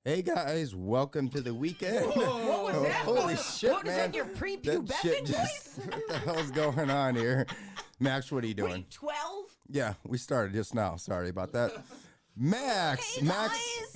Hey guys, welcome to the weekend. What was that? Holy shit, what, man. Is that your prepubescent voice? What the hell's going on here? Max, what are you What are doing? you, 12? Yeah, we started just now. Sorry about that. Max, Hey,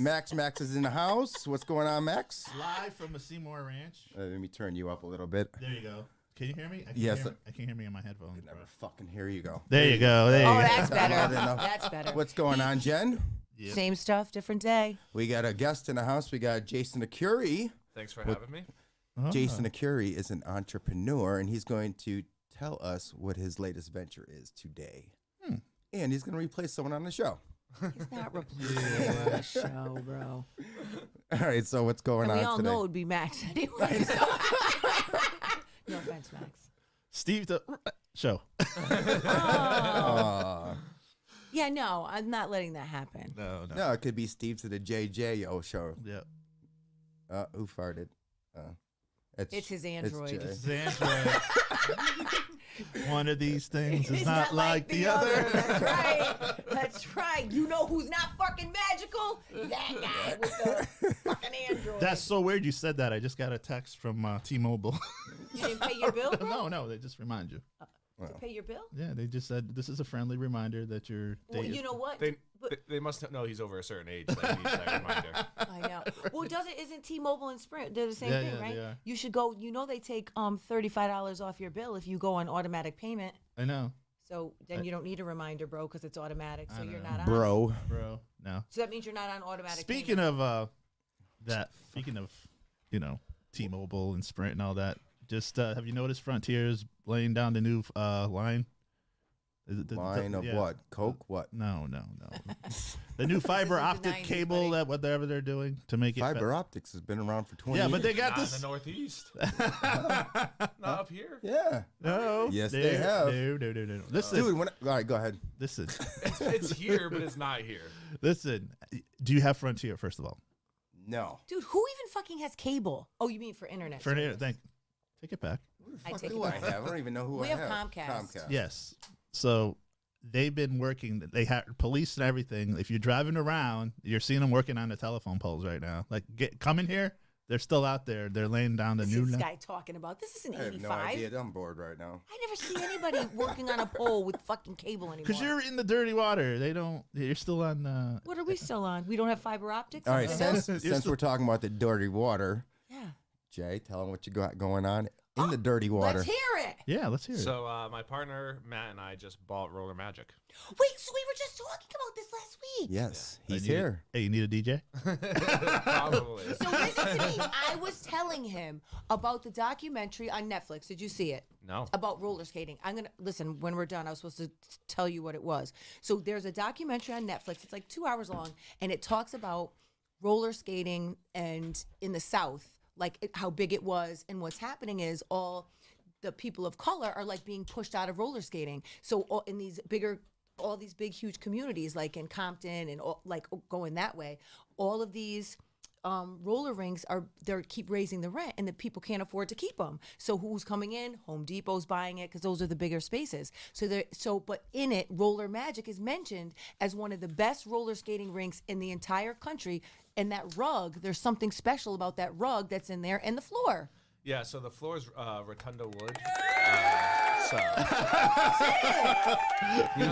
Max is in the house. What's going on, Max? Live from the Seymour Ranch. Let me turn you up a little bit. There you go. Can you hear me? I Yes. I can hear me in my headphones. Never fucking hear you go. There you go. There you Oh, go. that's better. Loud enough. That's better. What's going on, Jen? Yep. Same stuff, different day. We got a guest in the house. We got Jason Acuri. Thanks for having me. Oh. Jason Acuri is an entrepreneur, and he's going to tell us what his latest venture is today. And he's going to replace someone on the show. He's not replacing on the show, bro. All right, so what's going And on we all today? know it would be Max anyway. So. No offense, Max. Steve the show. Aw. Yeah, no, I'm not letting that happen. No. No, it could be Steve to the JJO show. Yep. Who farted? It's his Android. Jay. It's Android. One of these things is It's not like the other. That's right. That's right. You know who's not fucking magical? That guy with the fucking Android. That's so weird you said that. I just got a text from T-Mobile. You didn't pay your bill? No, they just remind you. To pay your bill? Yeah, they just said this is a friendly reminder that your Well, date you know what? They But- they must know he's over a certain age. That needs that reminder. I know. Well, isn't T-Mobile and Sprint? They're the same Yeah, thing, yeah, right? they are. You should go. You know they take $35 off your bill if you go on automatic payment. I know, So then you don't need a reminder, bro, because it's automatic. So I you're know. not on. Bro. bro. No. So that means you're not on automatic. Speaking payment. of T-Mobile and Sprint and all that, just have you noticed Frontier's laying down the new line? Is it Line of yeah. what? Coke? What? No. The new fiber This is the optic 90s, cable buddy. that whatever they're doing to make it Fiber optics has been around for 20 Yeah, years. but they got Not in this. the Northeast. Not up here. Yeah. No. Yes, they have. No. Listen, Dude, all right, go ahead. listen. It's here, but it's not here. Listen. Do you have Frontier first of all? No. Dude, who even fucking has cable? Oh, you mean for internet? For service. take it back. Who the I fuck take do it I back. have? I don't even know who We I have have. Comcast. Yes. So they've been working. They had police and everything. If you're driving around, you're seeing them working on the telephone poles right now. Like, come in here. They're still out there. They're laying down the What's new. this guy talking about? This isn't I have no 85. idea. I'm bored right now. I never see anybody working on a pole with fucking cable anymore. Because you're in the dirty water. They don't. You're still on. What are we still on? We don't have fiber optics? All right, Something since else? we're talking about the dirty water, Yeah. Jay, tell them what you got going on in the dirty water. Let's hear it. Yeah, let's hear it. So my partner Matt and I just bought Roller Magic. Wait, so we were just talking about this last week. Yes, I he's need it. here. Hey, you need a DJ? Probably. So listen to me. I was telling him about the documentary on Netflix. Did you see it? No. About roller skating. I'm going to listen when we're done. I was supposed to tell you what it was. So there's a documentary on Netflix. It's like 2 hours long and it talks about roller skating and in the South, like how big it was. And what's happening is all the people of color are like being pushed out of roller skating. So in these all these big, huge communities, like in Compton and like going that way, all of these roller rinks they keep raising the rent, and the people can't afford to keep them. So who's coming in? Home Depot's buying it because those are the bigger spaces. But in it, Roller Magic is mentioned as one of the best roller skating rinks in the entire country. And that rug, there's something special about that rug that's in there, and the floor. Yeah. So the floor is Rotunda wood.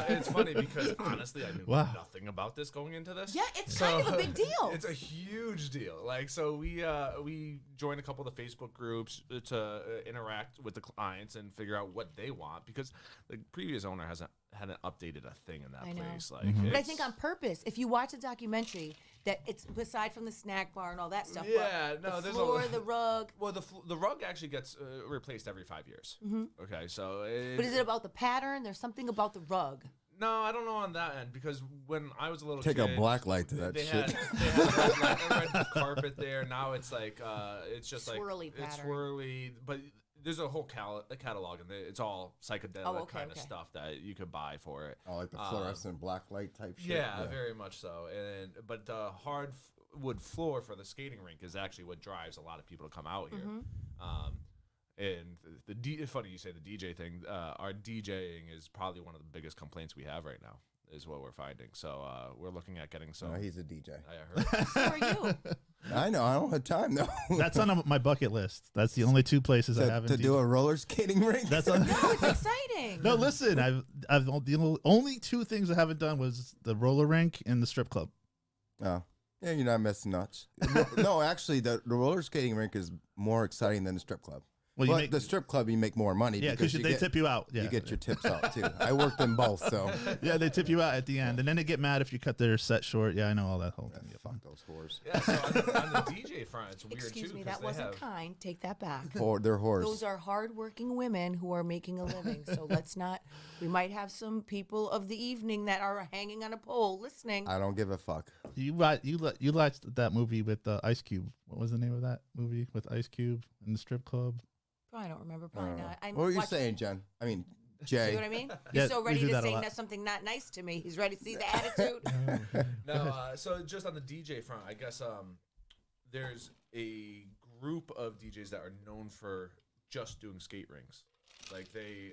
It's funny because honestly, I knew Wow. nothing about this going into this. Yeah, it's kind of a big deal. It's a huge deal. Like, so we joined a couple of the Facebook groups to interact with the clients and figure out what they want, because the previous owner hadn't updated a thing in that I know. place. Like, But I think on purpose, if you watch a documentary, that it's aside from the snack bar and all that stuff. Yeah, but no, the there's floor, a the rug. well, the rug actually gets replaced every 5 years. Okay, so But is it about the pattern? There's something about the rug. No, I don't know on that end, because when I was a little Take a kid, black light to that they shit. had a red carpet there. Now it's like it's just Swirly like it's pattern. swirly, but there's a whole catalog, and it's all psychedelic Oh, okay, kind of okay. stuff that you could buy for it. Oh, like the fluorescent black light type shit. Yeah, very much so. But the hardwood floor for the skating rink is actually what drives a lot of people to come out here. And funny you say the DJ thing. Our DJing is probably one of the biggest complaints we have right now, is what we're finding. So we're looking at getting some. No, he's a DJ. I heard. So are you. I know. I don't have time though. That's on my bucket list. That's the only two places I haven't to do a roller skating rink. That's on. No, it's exciting. No, listen. I've the only two things I haven't done was the roller rink and the strip club. Oh, yeah, you're not missing much. No, actually, the roller skating rink is more exciting than the strip club. Well, But you make the strip club, you make more money. yeah, because they tip you out. Yeah, You get your tips out too. I worked in both, so yeah, they tip you out at the end, and then they get mad if you cut their set short. Yeah, I know all that whole thing. fuck those whores. Yeah, so on the DJ front, it's weird Excuse too. me, 'cause that they wasn't have, kind. Take that back. They're whores. Those are hardworking women who are making a living. So let's not. We might have some people of the evening that are hanging on a pole listening. I don't give a fuck. You watched that movie with Ice Cube. What was the name of that movie with Ice Cube in the strip club? Probably don't remember. Probably not. I'm What were you watching- saying, Jen? I mean, See what Jay. I mean? Yeah, He's so we ready do to that a say lot. something not nice to me. He's ready to see the attitude. No, so just on the DJ front, I guess there's a group of DJs that are known for just doing skate rinks. Like they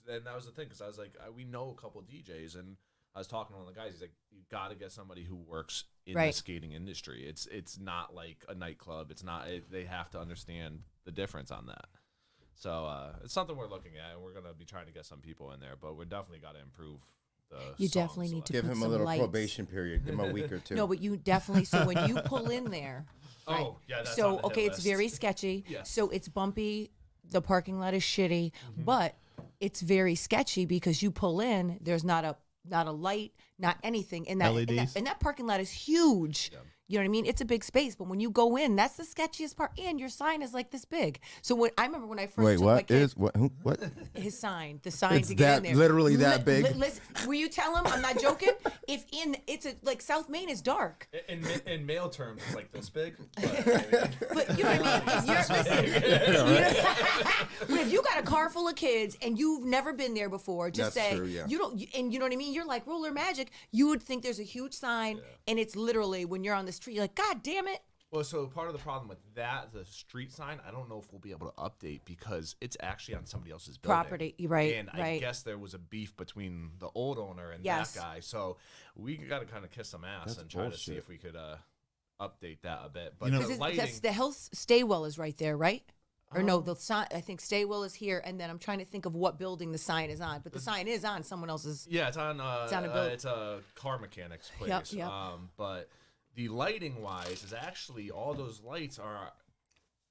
and that was the thing because I was like, we know a couple DJs, and I was talking to one of the guys. He's like, you got to get somebody who works in the Right. skating industry. It's not like a nightclub. It's not. They have to understand the difference on that. So it's something we're looking at, and we're gonna be trying to get some people in there. But we're definitely got to improve the. You song definitely need to Give put him a some little lights. probation period. Give him a week or two. No, but you definitely. So when you pull in there, right? Oh, yeah, that's on So the hit okay, it's list. very sketchy. Yes. So it's bumpy. The parking lot is shitty, Mm-hmm. but it's very sketchy because you pull in. There's not a light, not anything in that. LEDs? And that parking lot is huge. You know what I mean? It's a big space, but when you go in, that's the sketchiest part. And your sign is like this big. So when I remember when I first Wait, took my what kid, is what? What? his sign, the sign It's to get in that- there, literally that big? Listen, will you tell him? I'm not joking. It's like South Main is dark. In male terms, it's like this big. But you know what I mean? If you got a car full of kids and you've never been there before, just That's say true, yeah. you don't. And you know what I mean? You're like Roller Magic. You would think there's a huge sign, and it's literally when you're on the street, you're like, God damn it! Well, so part of the problem with that, the street sign, I don't know if we'll be able to update because it's actually on somebody else's building. Property, right, And I right. guess there was a beef between the old owner and Yes. that guy. So we got to kind of kiss some ass That's and try to see bullshit. if we could update that a bit. But You know- the Because lighting, that's the health Staywell is right there, right? Or no, the sign. I think Staywell is here, and then I'm trying to think of what building the sign is on. But the sign is on someone else's. yeah, it's on a it's a car mechanics place. Yep, yep. But the lighting wise is actually all those lights are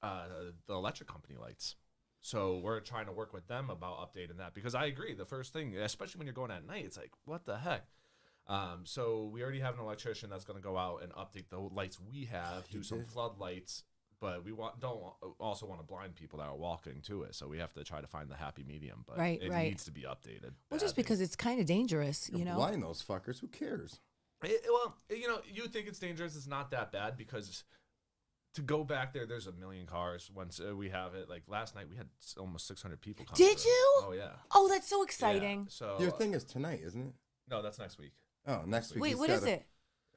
the electric company lights. So we're trying to work with them about updating that because I agree. The first thing, especially when you're going at night, it's like, what the heck? So we already have an electrician that's going to go out and update the lights we have, do some floodlights, but we don't also want to blind people that are walking to it. So we have to try to find the happy medium, but Right, it right. needs to be updated. Well, just badly. because it's kind of dangerous, you know. Blind those fuckers. Who cares? Well, you know, you think it's dangerous. It's not that bad because to go back there, there's a million cars. Once we have it, like last night, we had almost 600 people come. Did through. you? Oh yeah. Oh, that's so Yeah, exciting. So Your thing is tonight, isn't it? no, that's next week. Oh, next week. Wait, he's what got is it?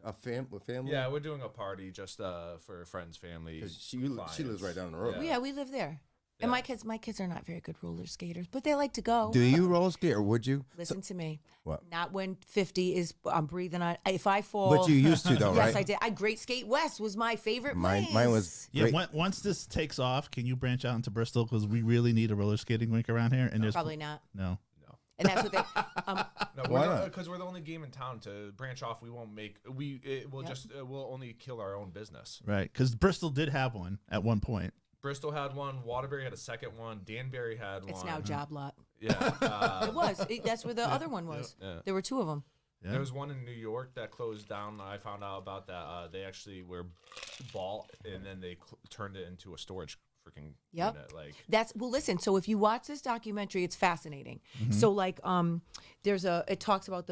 A family. Yeah, we're doing a party just for friends, family. 'Cause she lives right down the road. Yeah, we live there. Yeah. And my kids are not very good roller skaters, but they like to go. Do you roller skate or would you? Listen to me. What? Not when 50 is. I'm breathing on. If I fall. But you used to though, Yes, right? I did. Great Skate West was my favorite Mine place. was Yeah, great. once this takes off, can you branch out into Bristol because we really need a roller skating rink around here? And there's Probably not. no. And that's what they. No, Why not? Because we're the only game in town to branch off. We won't make. We'll just we'll only kill our own business. Right, because Bristol did have one at one point. Bristol had one. Waterbury had a second one. Danbury had one. It's now Job Lot. Yeah. It was. That's where the other one was. Yeah. There were two of them. Yeah. There was one in New York that closed down. I found out about that. They actually were bought and then they turned it into a storage freaking Yep. unit. Like That's well. Listen. So if you watch this documentary, it's fascinating. So like, there's it talks about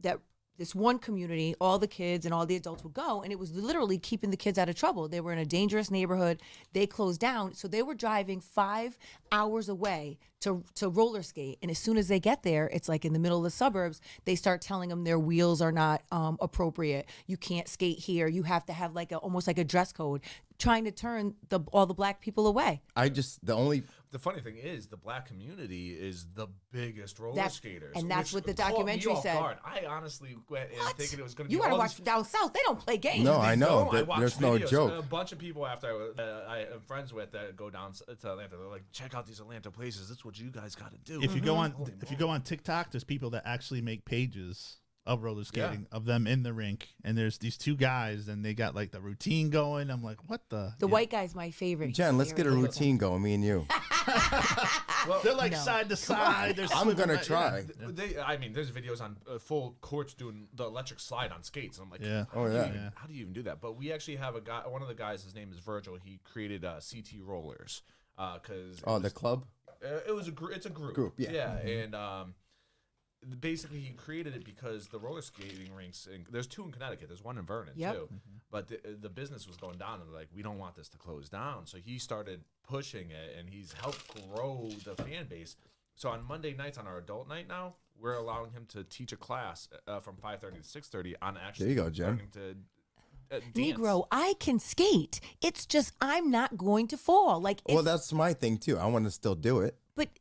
that this one community, all the kids and all the adults would go, and it was literally keeping the kids out of trouble. They were in a dangerous neighborhood. They closed down, so they were driving 5 hours away to roller skate. And as soon as they get there, it's like in the middle of the suburbs. They start telling them their wheels are not appropriate. You can't skate here. You have to have like almost like a dress code. Trying to turn all the black people away. I just the only the funny thing is, the black community is the biggest roller That's- skaters, and that's which what the caught me documentary off said. guard. I honestly went in What? thinking it was going to be. You gotta all watch these- down south. They don't play games. No, I know. I watched There's no videos. joke. A bunch of people after I am friends with that go down to Atlanta. They're like, check out these Atlanta places. That's what you guys got to do. If you go on Holy if you moly. go on TikTok, there's people that actually make pages of roller skating of them in the rink, and there's these two guys, and they got like the routine going. I'm like, what the? The Yeah. white guy's my favorite. He's Jen, let's very get a good. routine going, me and you. They're like No. side to side. They're I'm swimming gonna right- try. I mean, there's videos on full courts doing the electric slide on skates, and I'm like, Yeah. Oh, yeah. how do you even do that? But we actually have a guy. One of the guys, his name is Virgil. He created CT rollers because Oh, the club? it was it's a group. Group, yeah. Yeah, and basically he created it because the roller skating rinks. There's 2 in Connecticut. There's 1 in Vernon Yep. too. But the business was going down, and they're like, we don't want this to close down. So he started pushing it, and he's helped grow the fan base. So on Monday nights, on our adult night now, we're allowing him to teach a class from 5:30 to 6:30 on actually There you go, Jen. learning to dance. Negro, I can skate. It's just I'm not going to fall. Like, if, Well, that's my thing too. I want to still do it.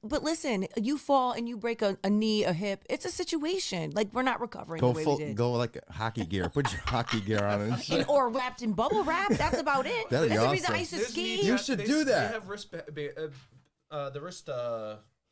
but listen, you fall and you break a knee, a hip. It's a situation. Like, we're not recovering Go the way full, we did. go like hockey gear. Put your hockey gear on and shit. Or wrapped in bubble wrap. That's about it. That'd be That's the reason awesome. I used to There's ski. knee You pads. should They- do that. They have the wrist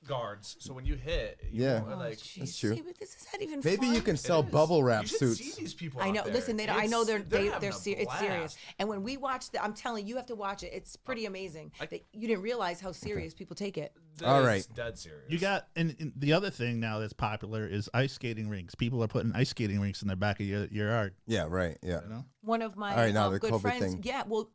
guards, so when you hit, Yeah. won't, Oh, like That's true. See, but this is not even Maybe fun. you can sell it is. bubble wrap you should suits. See these people I out know. there. Listen, I know they're having a it's serious. blast. And when we watch I'm telling you, you have to watch it. It's pretty amazing. You didn't realize how serious people take it. All It's right. dead serious. You got, and the other thing now that's popular is ice skating rinks. People are putting ice skating rinks in the back of your yard. Yeah, right. Yeah. You know? One of my All right, now the good COVID friends, thing. yeah, well,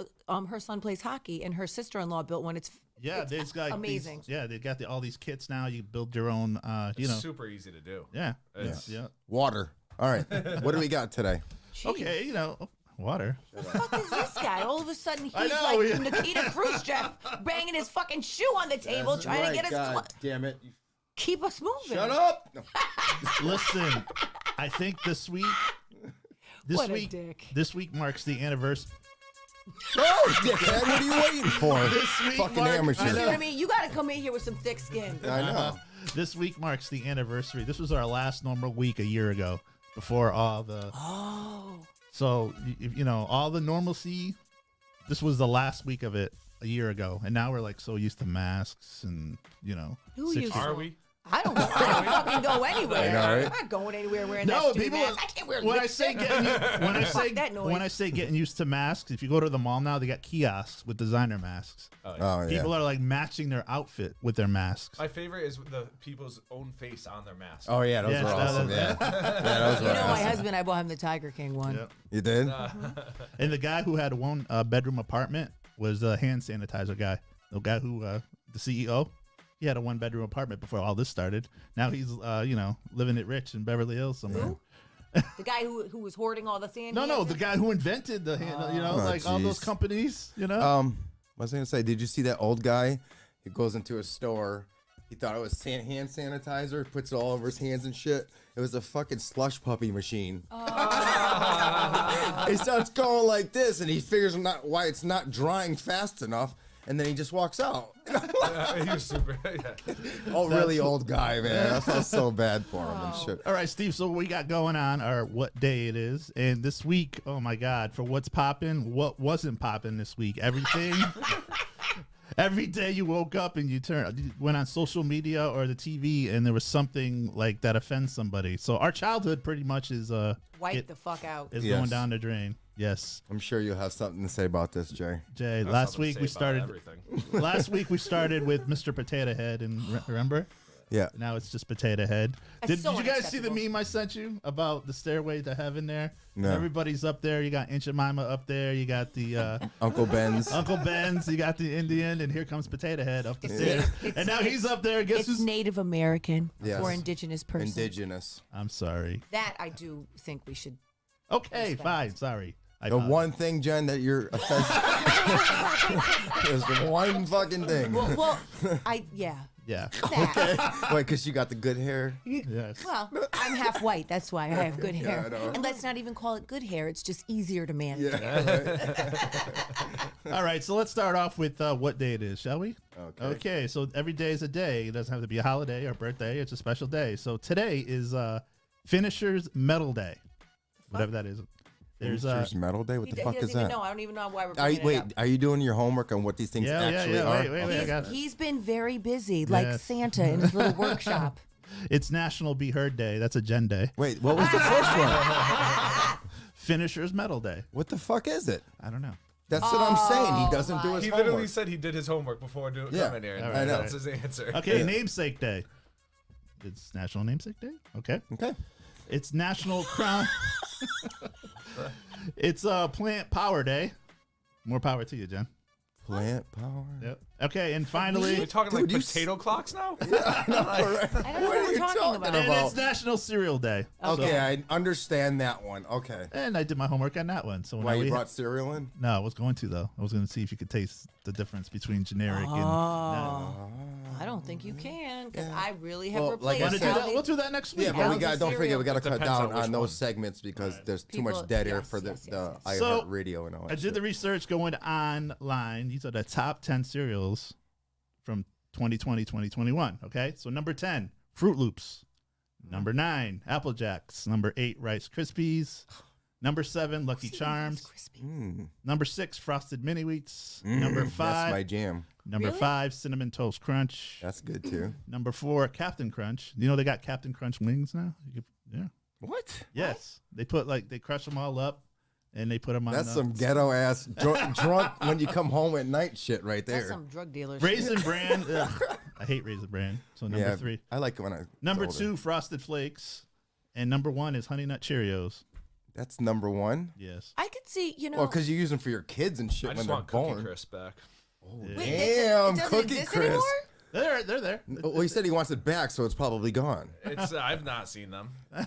her son plays hockey, and her sister-in-law built one. It's There's like amazing. They got all these kits now. You build your own. It's You know. super easy to do. Yeah. It's- Yeah. Water. All right. What do we got today? Jeez. Okay. You know, water. What the fuck is this guy? All of a sudden, he's I know, like yeah. Nikita Khrushchev, banging his fucking shoe on the table, trying to get us damn it. keep us moving. Shut up. No. Listen, I think this week. What a dick. This week marks the anniversary. Oh, dickhead. What are you waiting for? This week Fucking marks- amateur. You see what I mean? You got to come in here with some thick skin. I know. This week marks the anniversary. This was our last normal week a year ago, before all the. Oh, So you know all the normalcy. This was the last week of it a year ago, and now we're like so used to masks and Who used to? Are we? I don't know. I don't fucking go anywhere. I know, right? I'm not going anywhere wearing No, that stupid people. mask. I can't wear When I lipstick. say getting, that noise. when I say getting used to masks, if you go to the mall now, they got kiosks with designer masks. Oh, yeah. People are like matching their outfit with their masks. My favorite is the people's own face on their mask. Oh, yeah. Those Yes, were that- awesome. Yeah. Yeah, those You were know, my awesome. husband, I bought him the Tiger King one. Yep. You did? And the guy who had one bedroom apartment was a hand sanitizer guy. The guy who, the CEO, he had a 1-bedroom apartment before all this started. Now he's, living it rich in Beverly Hills somewhere. Who? The guy who was hoarding all the sand. No, the guy who invented the hand, Oh, like all those jeez. companies, What was I gonna say? Did you see that old guy? He goes into a store. He thought it was hand sanitizer. Puts it all over his hands and shit. It was a fucking slush puppy machine. He starts going like this, and he figures not why it's not drying fast enough, and then he just walks out. He was super. Yeah. Oh, really old guy, man. I felt so bad for him and shit. All right, Steve. So what we got going on are what day it is, and this week, oh my God, for what's popping, what wasn't popping this week, everything. Every day you woke up and you went on social media or the TV, and there was something like that offends somebody. So our childhood pretty much is Wipe the fuck out. is Yes. going down the drain. Yes, I'm sure you'll have something to say about this, Jay. Jay. That's Last something to week say we about started. everything. Last week we started with Mr. Potato Head, and remember. Yeah. Now it's just Potato Head. That's Did so you guys see the unacceptable. meme I sent you about the stairway to heaven there? No. Everybody's up there. You got Aunt Jemima up there. You got the Uncle Ben's. Uncle Ben's. You got the Indian. And here comes Potato Head up the It's- stairs. And now he's up there. Guess It's who's... Native American Yes. or indigenous person. Indigenous. I'm sorry. That I do think we should. Okay, Respect. fine. Sorry. I The apologize. one thing, Jen, that you're offensive. There's the one fucking thing. Well, yeah. Yeah. That. Wait, because you got the good hair. Yes. Well, I'm half white. That's why I have good hair. I know. And let's not even call it good hair. It's just easier to manage. All right, so let's start off with what day it is, shall we? Okay. Okay, so every day is a day. It doesn't have to be a holiday or birthday. It's a special day. So today is Finishers Medal Day, whatever that is. There's Finishers Medal Day. What He the he fuck doesn't is even that? know. I don't even know why we're Are bringing you, it wait, up. are you doing your homework on what these things actually are? Wait, I got it. He's been very busy, like Yes. Santa in his little workshop. It's National Be Heard Day. That's a Jen Day. Wait, what was the first one? Finishers Medal Day. What the fuck is it? I don't know. That's what I'm saying. He doesn't do my. his He homework. literally said he did his homework before Yeah. coming here. All And right, that's all his answer. Okay, Yeah. Namesake Day. It's National Namesake Day. Okay. Okay. It's National Crown. It's Plant Power Day. More power to you, Jen. Plant power. Yep. Okay, and We're finally, talking Dude, you like potato clocks now? I don't know What what are we're you talking talking about. and about? it's National Cereal Day. Okay, I understand that one. Okay. And I did my homework on that one. So Why now you we brought cereal in? no, I was going to though. I was going to see if you could taste the difference between generic and. Oh, I don't think you can because I really have Well, like replaced I Want to do said- that? Aldi- We'll do that next week. Yeah, but we Aldi got. Don't forget, we got to It cut depends down on which on those one. segments because there's too People- much dead air yes, for the yes, yes, yes. So, iHeartRadio and all that. I did the research going online. These are the top 10 cereals from 2020, 2021. Okay. So number 10, Fruit Loops. Number 9, Apple Jacks. Number 8, Rice Krispies. Number 7, Lucky Charms. Crispy. Number 6, Frosted Mini Wheats. Number That's 5, my jam. number Really? 5, Cinnamon Toast Crunch. That's good too. Number 4, Captain Crunch. You know they got Captain Crunch wings now. Yeah. What? Yes. They put they crush them all up, and they put them on. That's some ghetto ass drunk when you come home at night shit right That's there. some drug dealer shit. Raisin Bran. Ugh. I hate Raisin Bran. So number 3. I like it when I. Number older. 2, Frosted Flakes, and number 1 is Honey Nut Cheerios. That's number 1. Yes. I could see, Well, because you use them for your kids and shit I when just they're want Cookie born. Crisp back. Wait, Damn, it doesn't Cookie exist Crisp. anymore? They're there. Well, he said he wants it back, so it's probably gone. It's I've not seen them. I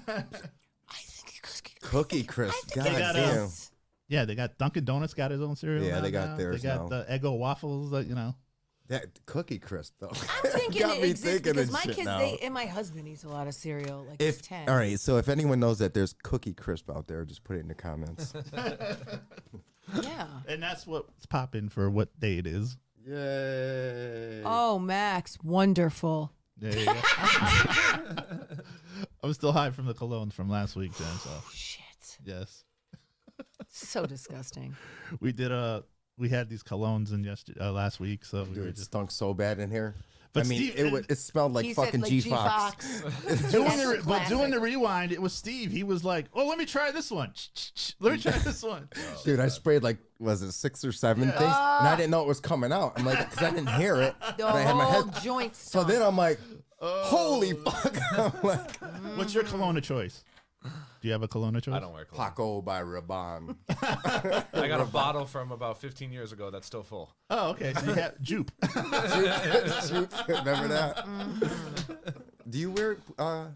think Cookie Crisp. God They got, damn. Yeah, they got Dunkin' Donuts got his own cereal. Yeah, now they got now. theirs They got now. the Eggo waffles. That Cookie Crisp though. I'm thinking Got it me exists thinking because of my shit kids, now. and my husband eats a lot of cereal. Like he's If 10. all right, so if anyone knows that there's Cookie Crisp out there, just put it in the comments. Yeah. And that's what's popping for what day it is. Yay! Oh, Max, wonderful. There you go. I'm still high from the colognes from last week, Jen. So Shit. yes, So disgusting. we did we had these colognes in last week, so we Dude, were it just stunk so bad in here. But I mean, Steve- it smelled like He fucking said, like, G-Fox. doing That's the, a but classic. doing the rewind. It was Steve. He was like, "Oh, let me try this one. Let me try this one." Dude, I sprayed like, was it 6 or 7 things? And I didn't know it was coming out. I'm like, because I didn't hear it. The and I had my whole head. joint So stunk. then I'm like, holy fuck. I'm like, What's your cologne of choice? Do you have a cologne of choice? I don't wear cologne. Paco by Raban. I got a bottle from about 15 years ago that's still full. Oh, okay. So you have Jupe. Remember that? Do you wear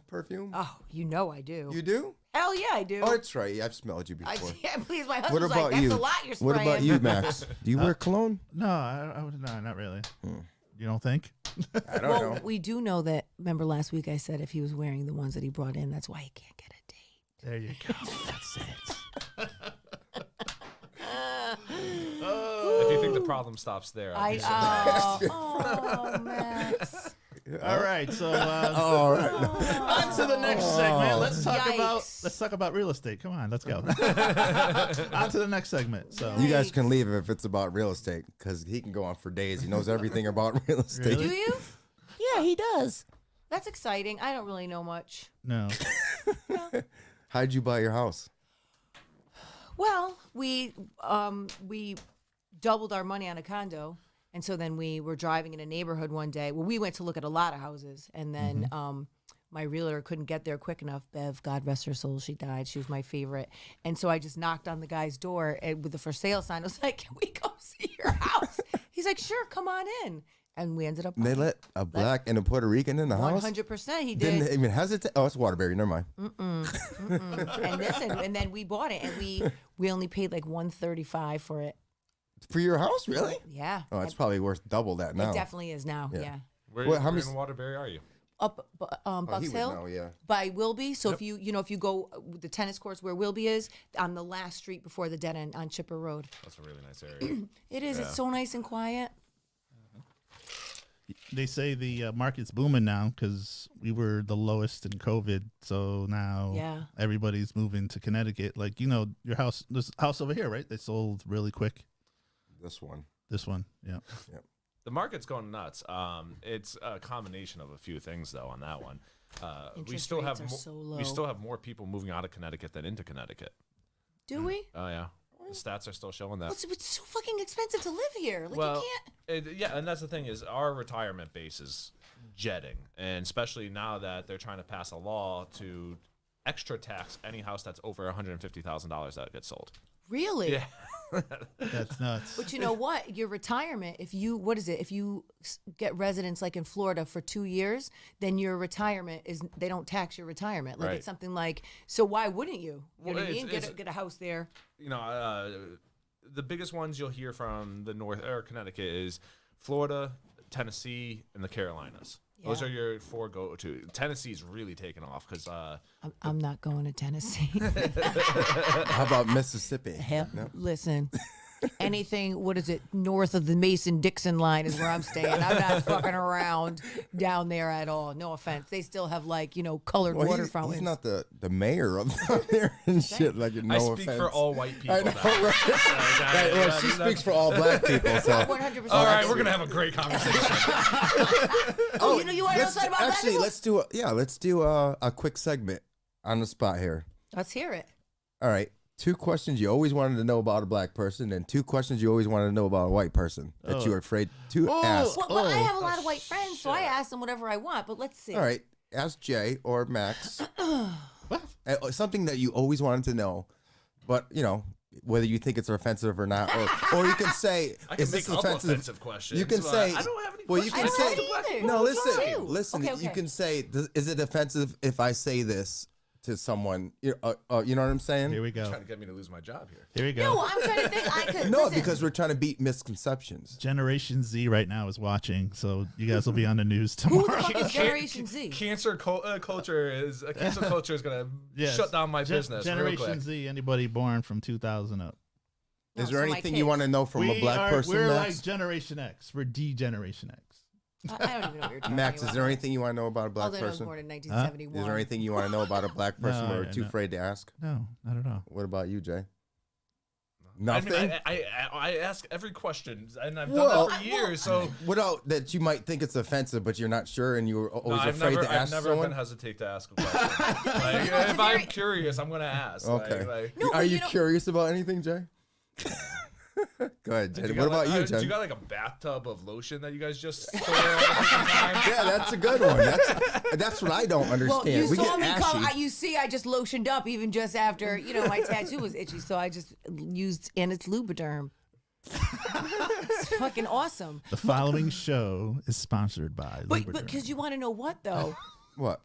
perfume? Oh, you know I do. You do? Hell yeah, I do. Oh, that's right. I've smelled you I, before. yeah, please, my What husband's about like, that's you? a lot you're spraying. What about you, Max? Do you wear cologne? No, I would no, not really. You don't think? I don't Well, know. we do know that, remember last week I said if he was wearing the ones that he brought in, that's why he can't get a date. There you go. That's it. If you think the problem stops there, I'll be surprised. Oh, Max. All right. So All right. on to the next segment. Let's Yikes. talk about real estate. Come on, let's go. On to the next segment. So You guys can leave if it's about real estate because he can go on for days. He knows everything about real estate. Really? Do you? Yeah, he does. That's exciting. I don't really know much. no. How'd you buy your house? Well, we doubled our money on a condo, and so then we were driving in a neighborhood one day. Well, we went to look at a lot of houses, and then my realtor couldn't get there quick enough. Bev, God rest her soul, she died. She was my favorite, and so I just knocked on the guy's door with the for sale sign. I was like, "Can we come see your house?" He's like, "Sure, come on in." And we ended up. They let a black and a Puerto Rican in the house? 100%. He did. Didn't even hesitate. Oh, it's Waterbury. Never mind. And listen, and then we bought it, and we only paid like $135 for it. For your house, really? Yeah. Oh, it's probably worth double that now. It definitely is now. Yeah. Where, What, how where many in Waterbury are you? Up Oh, Bucks he would Hill know, yeah. by Wilby. So if you if you go the tennis courts where Wilby is on the last street before the dead end on Chipper Road. That's a really nice area. It is. It's so nice and quiet. They say the market's booming now because we were the lowest in COVID. So now Yeah. everybody's moving to Connecticut. Like, you know, your house, this house over here, right? They sold really quick. This one. This one. Yeah. The market's going nuts. It's a combination of a few things, though. On that one, we Interest still have rates are so low. we still have more people moving out of Connecticut than into Connecticut. Do we? Oh yeah, the stats are still showing that. It's so fucking expensive to live here. Like Well, you can't. yeah, and that's the thing is our retirement base is jetting, and especially now that they're trying to pass a law to extra tax any house that's over $150,000 that gets sold. Really? Yeah. That's nuts. But you know what? Your retirement, if you, what is it? If you get residence like in Florida for 2 years, then your retirement is, they don't tax your retirement. Like Right. it's something like, so why wouldn't you? You know Well, what I mean? it's- Get a house there. You know, the biggest ones you'll hear from the North or Connecticut is Florida, Tennessee, and the Carolinas. Those Yeah. are your four go-to. Tennessee's really taken off because I'm not going to Tennessee. How about Mississippi? Hell, No? listen. Anything, what is it, north of the Mason-Dixon line is where I'm staying. I'm not fucking around down there at all. No offense. They still have like, colored Well, water he's fountains. not the mayor of down there and shit. Like, no I speak offense. for all white people. I know, now. right? Right, well, she That's- speaks for all black people. So 100%. All right, we're gonna have a great conversation. Oh, you want to know something about actually, that? let's do a quick segment on the spot here. Let's hear it. All right. 2 questions you always wanted to know about a black person, and 2 questions you always wanted to know about a white person that you were afraid to ask. Well, I have a lot of white friends, so I ask them whatever I want. But let's see. All right. Ask Jay or Max. Something that you always wanted to know, but, whether you think it's offensive or not. Or you can say, I can is this make up offensive? offensive questions. You can but say, I don't have any well, you questions. can I say, don't have any either. no, What's wrong with listen, you? listen. Okay. You can say, is it offensive if I say this to someone? You know what I'm saying? Here we go. Trying to get me to lose my job here. Here we go. No, I'm trying to think. I could. No, listen. because we're trying to beat misconceptions. Generation Z right now is watching, so you guys will be on the news Who the tomorrow. fuck is Generation Z? Cancel culture is gonna Yes. shut down my business. real Generation quick. Z, anybody born from 2000 up. Is No, there so my anything you kids. want to know from a black person, We're Max? like Generation X. We're D Generation X. I don't even know what you're talking Max, about. is there anything you want to know about a black Although I was person? born in 1971. Is there anything you want to know about a black person No, or yeah, too no. afraid to ask? No, not at all. What about you, Jay? I Nothing? mean, I ask every question, and I've done Well, that for years. So What out that you might think it's offensive, but you're not sure, and you're always I've afraid never, to ask I've never someone? been hesitate to ask a question. Like, if I'm curious, I'm gonna ask. Okay. No, Are but you you know- curious about anything, Jay? Go ahead, Jay. What about you, Do you Jay? got like a bathtub of lotion that you guys just pour all the freaking time? Yeah, that's a good one. That's what I don't Well, understand. you We saw get me come. ashy. You see, I just lotioned up even just after my tattoo was itchy, so I just used and it's Lubriderm. It's fucking awesome. The following show is sponsored by But Lubriderm. because you want to know what though, What?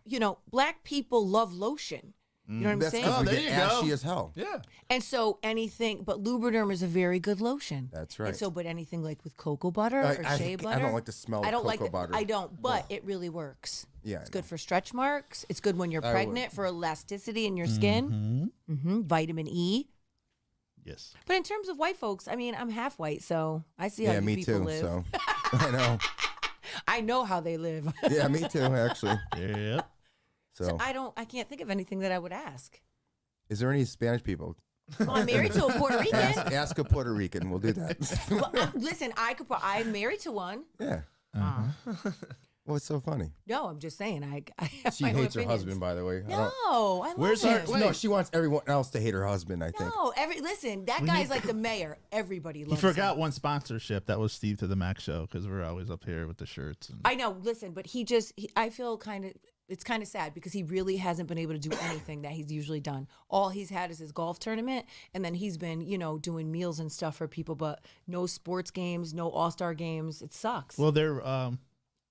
black people love lotion. You know what I'm That's saying? because we there get you go. ashy as hell. Yeah. And so anything, but Lubriderm is a very good lotion. That's right. And so, but anything like with cocoa butter I- or I- shea I butter. don't like the smell of I don't like cocoa it. butter. I don't, but it really works. Yeah, I It's know. good for stretch marks. It's good when you're I would- pregnant for elasticity in your skin. Vitamin E. Yes. But in terms of white folks, I mean, I'm half white, so I see how Yeah, you me people too. live. So I know. I know how they live. Yeah, me too. Actually. Yep. So, I can't think of anything that I would ask. is there any Spanish people? Well, I'm married to a Puerto Rican. Ask a Puerto Rican. We'll do that. Well, listen, I'm married to one. Yeah. What's so funny? No, I'm just saying. I have She my own hates her opinions. husband, by the way. No, I love Where's him. our- No, she wants everyone else to hate her husband, I think. No, listen, that guy's like the mayor. Everybody You loves forgot him. one sponsorship. That was Steve to the Max show because we're always up here with the shirts. And I know, listen, but I feel it's kind of sad because he really hasn't been able to do anything that he's usually done. All he's had is his golf tournament, and then he's been, doing meals and stuff for people, but no sports games, no all-star games. It sucks. well, they're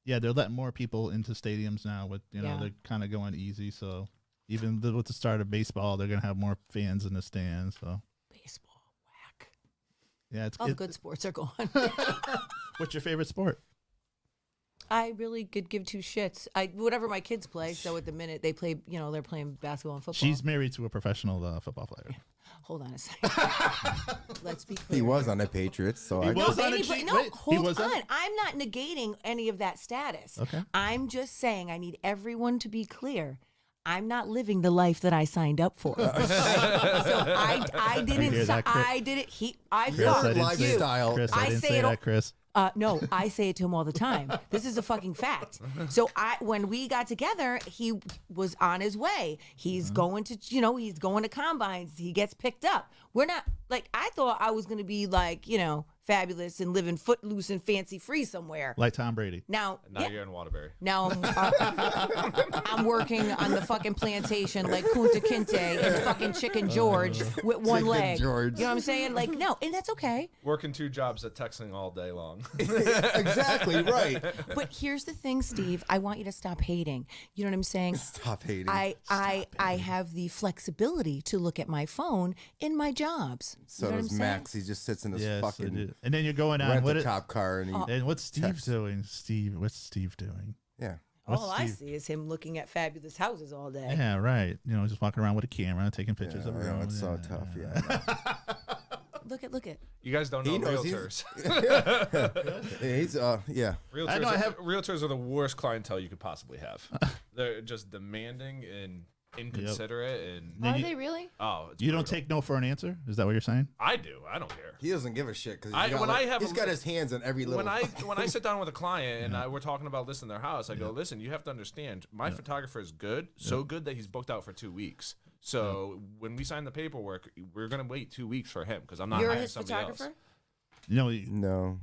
they're letting more people into stadiums now. With Yeah. they're kind of going easy. So even with the start of baseball, they're gonna have more fans in the stands. So Baseball, whack. yeah, it's All the good sports are gone. What's your favorite sport? I really could give two shits. Whatever my kids play. So at the minute they play, they're playing basketball and football. She's married to a professional football player. Hold on a second. Let's be clear. He was on the Patriots, so I was on a Anybody- cheat- no, wait, he hold was on. on- I'm not negating any of that status. Okay. I'm just saying I need everyone to be clear. I'm not living the life that I signed up for. So I didn't. hear that, Chris? I didn't. I Your thought lifestyle. Chris, I I didn't say say it all- that, Chris. No, I say it to him all the time. This is a fucking fact. So when we got together, he was on his way. He's going to, he's going to combines. He gets picked up. We're not like, I thought I was going to be like, fabulous and living footloose and fancy free somewhere. Like Tom Brady. Now, Now you're in Waterbury. now I'm working on the fucking plantation like Kunta Kinte and fucking Chicken George with one Chicken leg. George. You know what I'm saying? Like, no, and that's okay. Working 2 jobs at texting all day long. Exactly right. But here's the thing, Steve. I want you to stop hating. You know what I'm saying? Stop hating. I have the flexibility to look at my phone in my jobs. so you know what does I'm saying? Max. He just sits in his Yes, I fucking did. And then you're going on. rent What a it- cop car, and he, and what's Steve text. doing? What's Steve doing? yeah. What's All I Steve- see is him looking at fabulous houses all day. Yeah, right. Just walking around with a camera, taking pictures Yeah, of I her know, own. it's so tough. Yeah. Look at. You guys don't know He knows realtors. He's I yeah. Realtors, know I have- realtors are the worst clientele you could possibly have. They're just demanding and inconsiderate, and Then Are you- they really? it's You don't brutal. take no for an answer? Is that what you're saying? I do. I don't care. He doesn't give a shit because When he's got his hands in every little. When I sit down with a client and we're talking about listing their house, I go, listen, you have to understand, my photographer is good, so good that he's booked out for 2 weeks. So when we sign the paperwork, we're gonna wait 2 weeks for him because I'm not You're hiring his somebody photographer? else. no,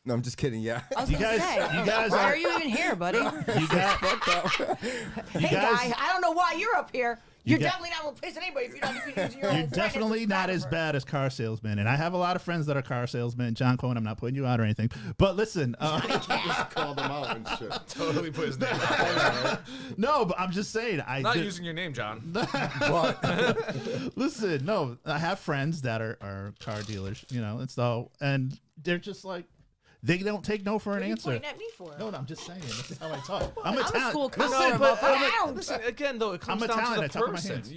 I'm just kidding. Yeah. I was You gonna guys- say, you guys why are- are you even here, buddy? You got Hey, guys- guy, I don't know why you're up here. You're got- definitely not gonna piss anybody if you don't use your You're own definitely not as bad as car salesmen, and I have a lot of friends that are car salesmen. John Cohen, I'm not putting you out or anything, but listen, Just called him out and shit. Totally put his name out. no, but I'm just saying, Not using your name, John. But listen, no, I have friends that are car dealers, and so, and they're just like, they don't take no for an What are you answer. pointing at me for? No, I'm just saying, this is how I talk. I'm I'm a Italian. school Listen, counselor, but- motherfucker. Listen, again, though, it comes I'm down Italian, to I the talk with my person. hands.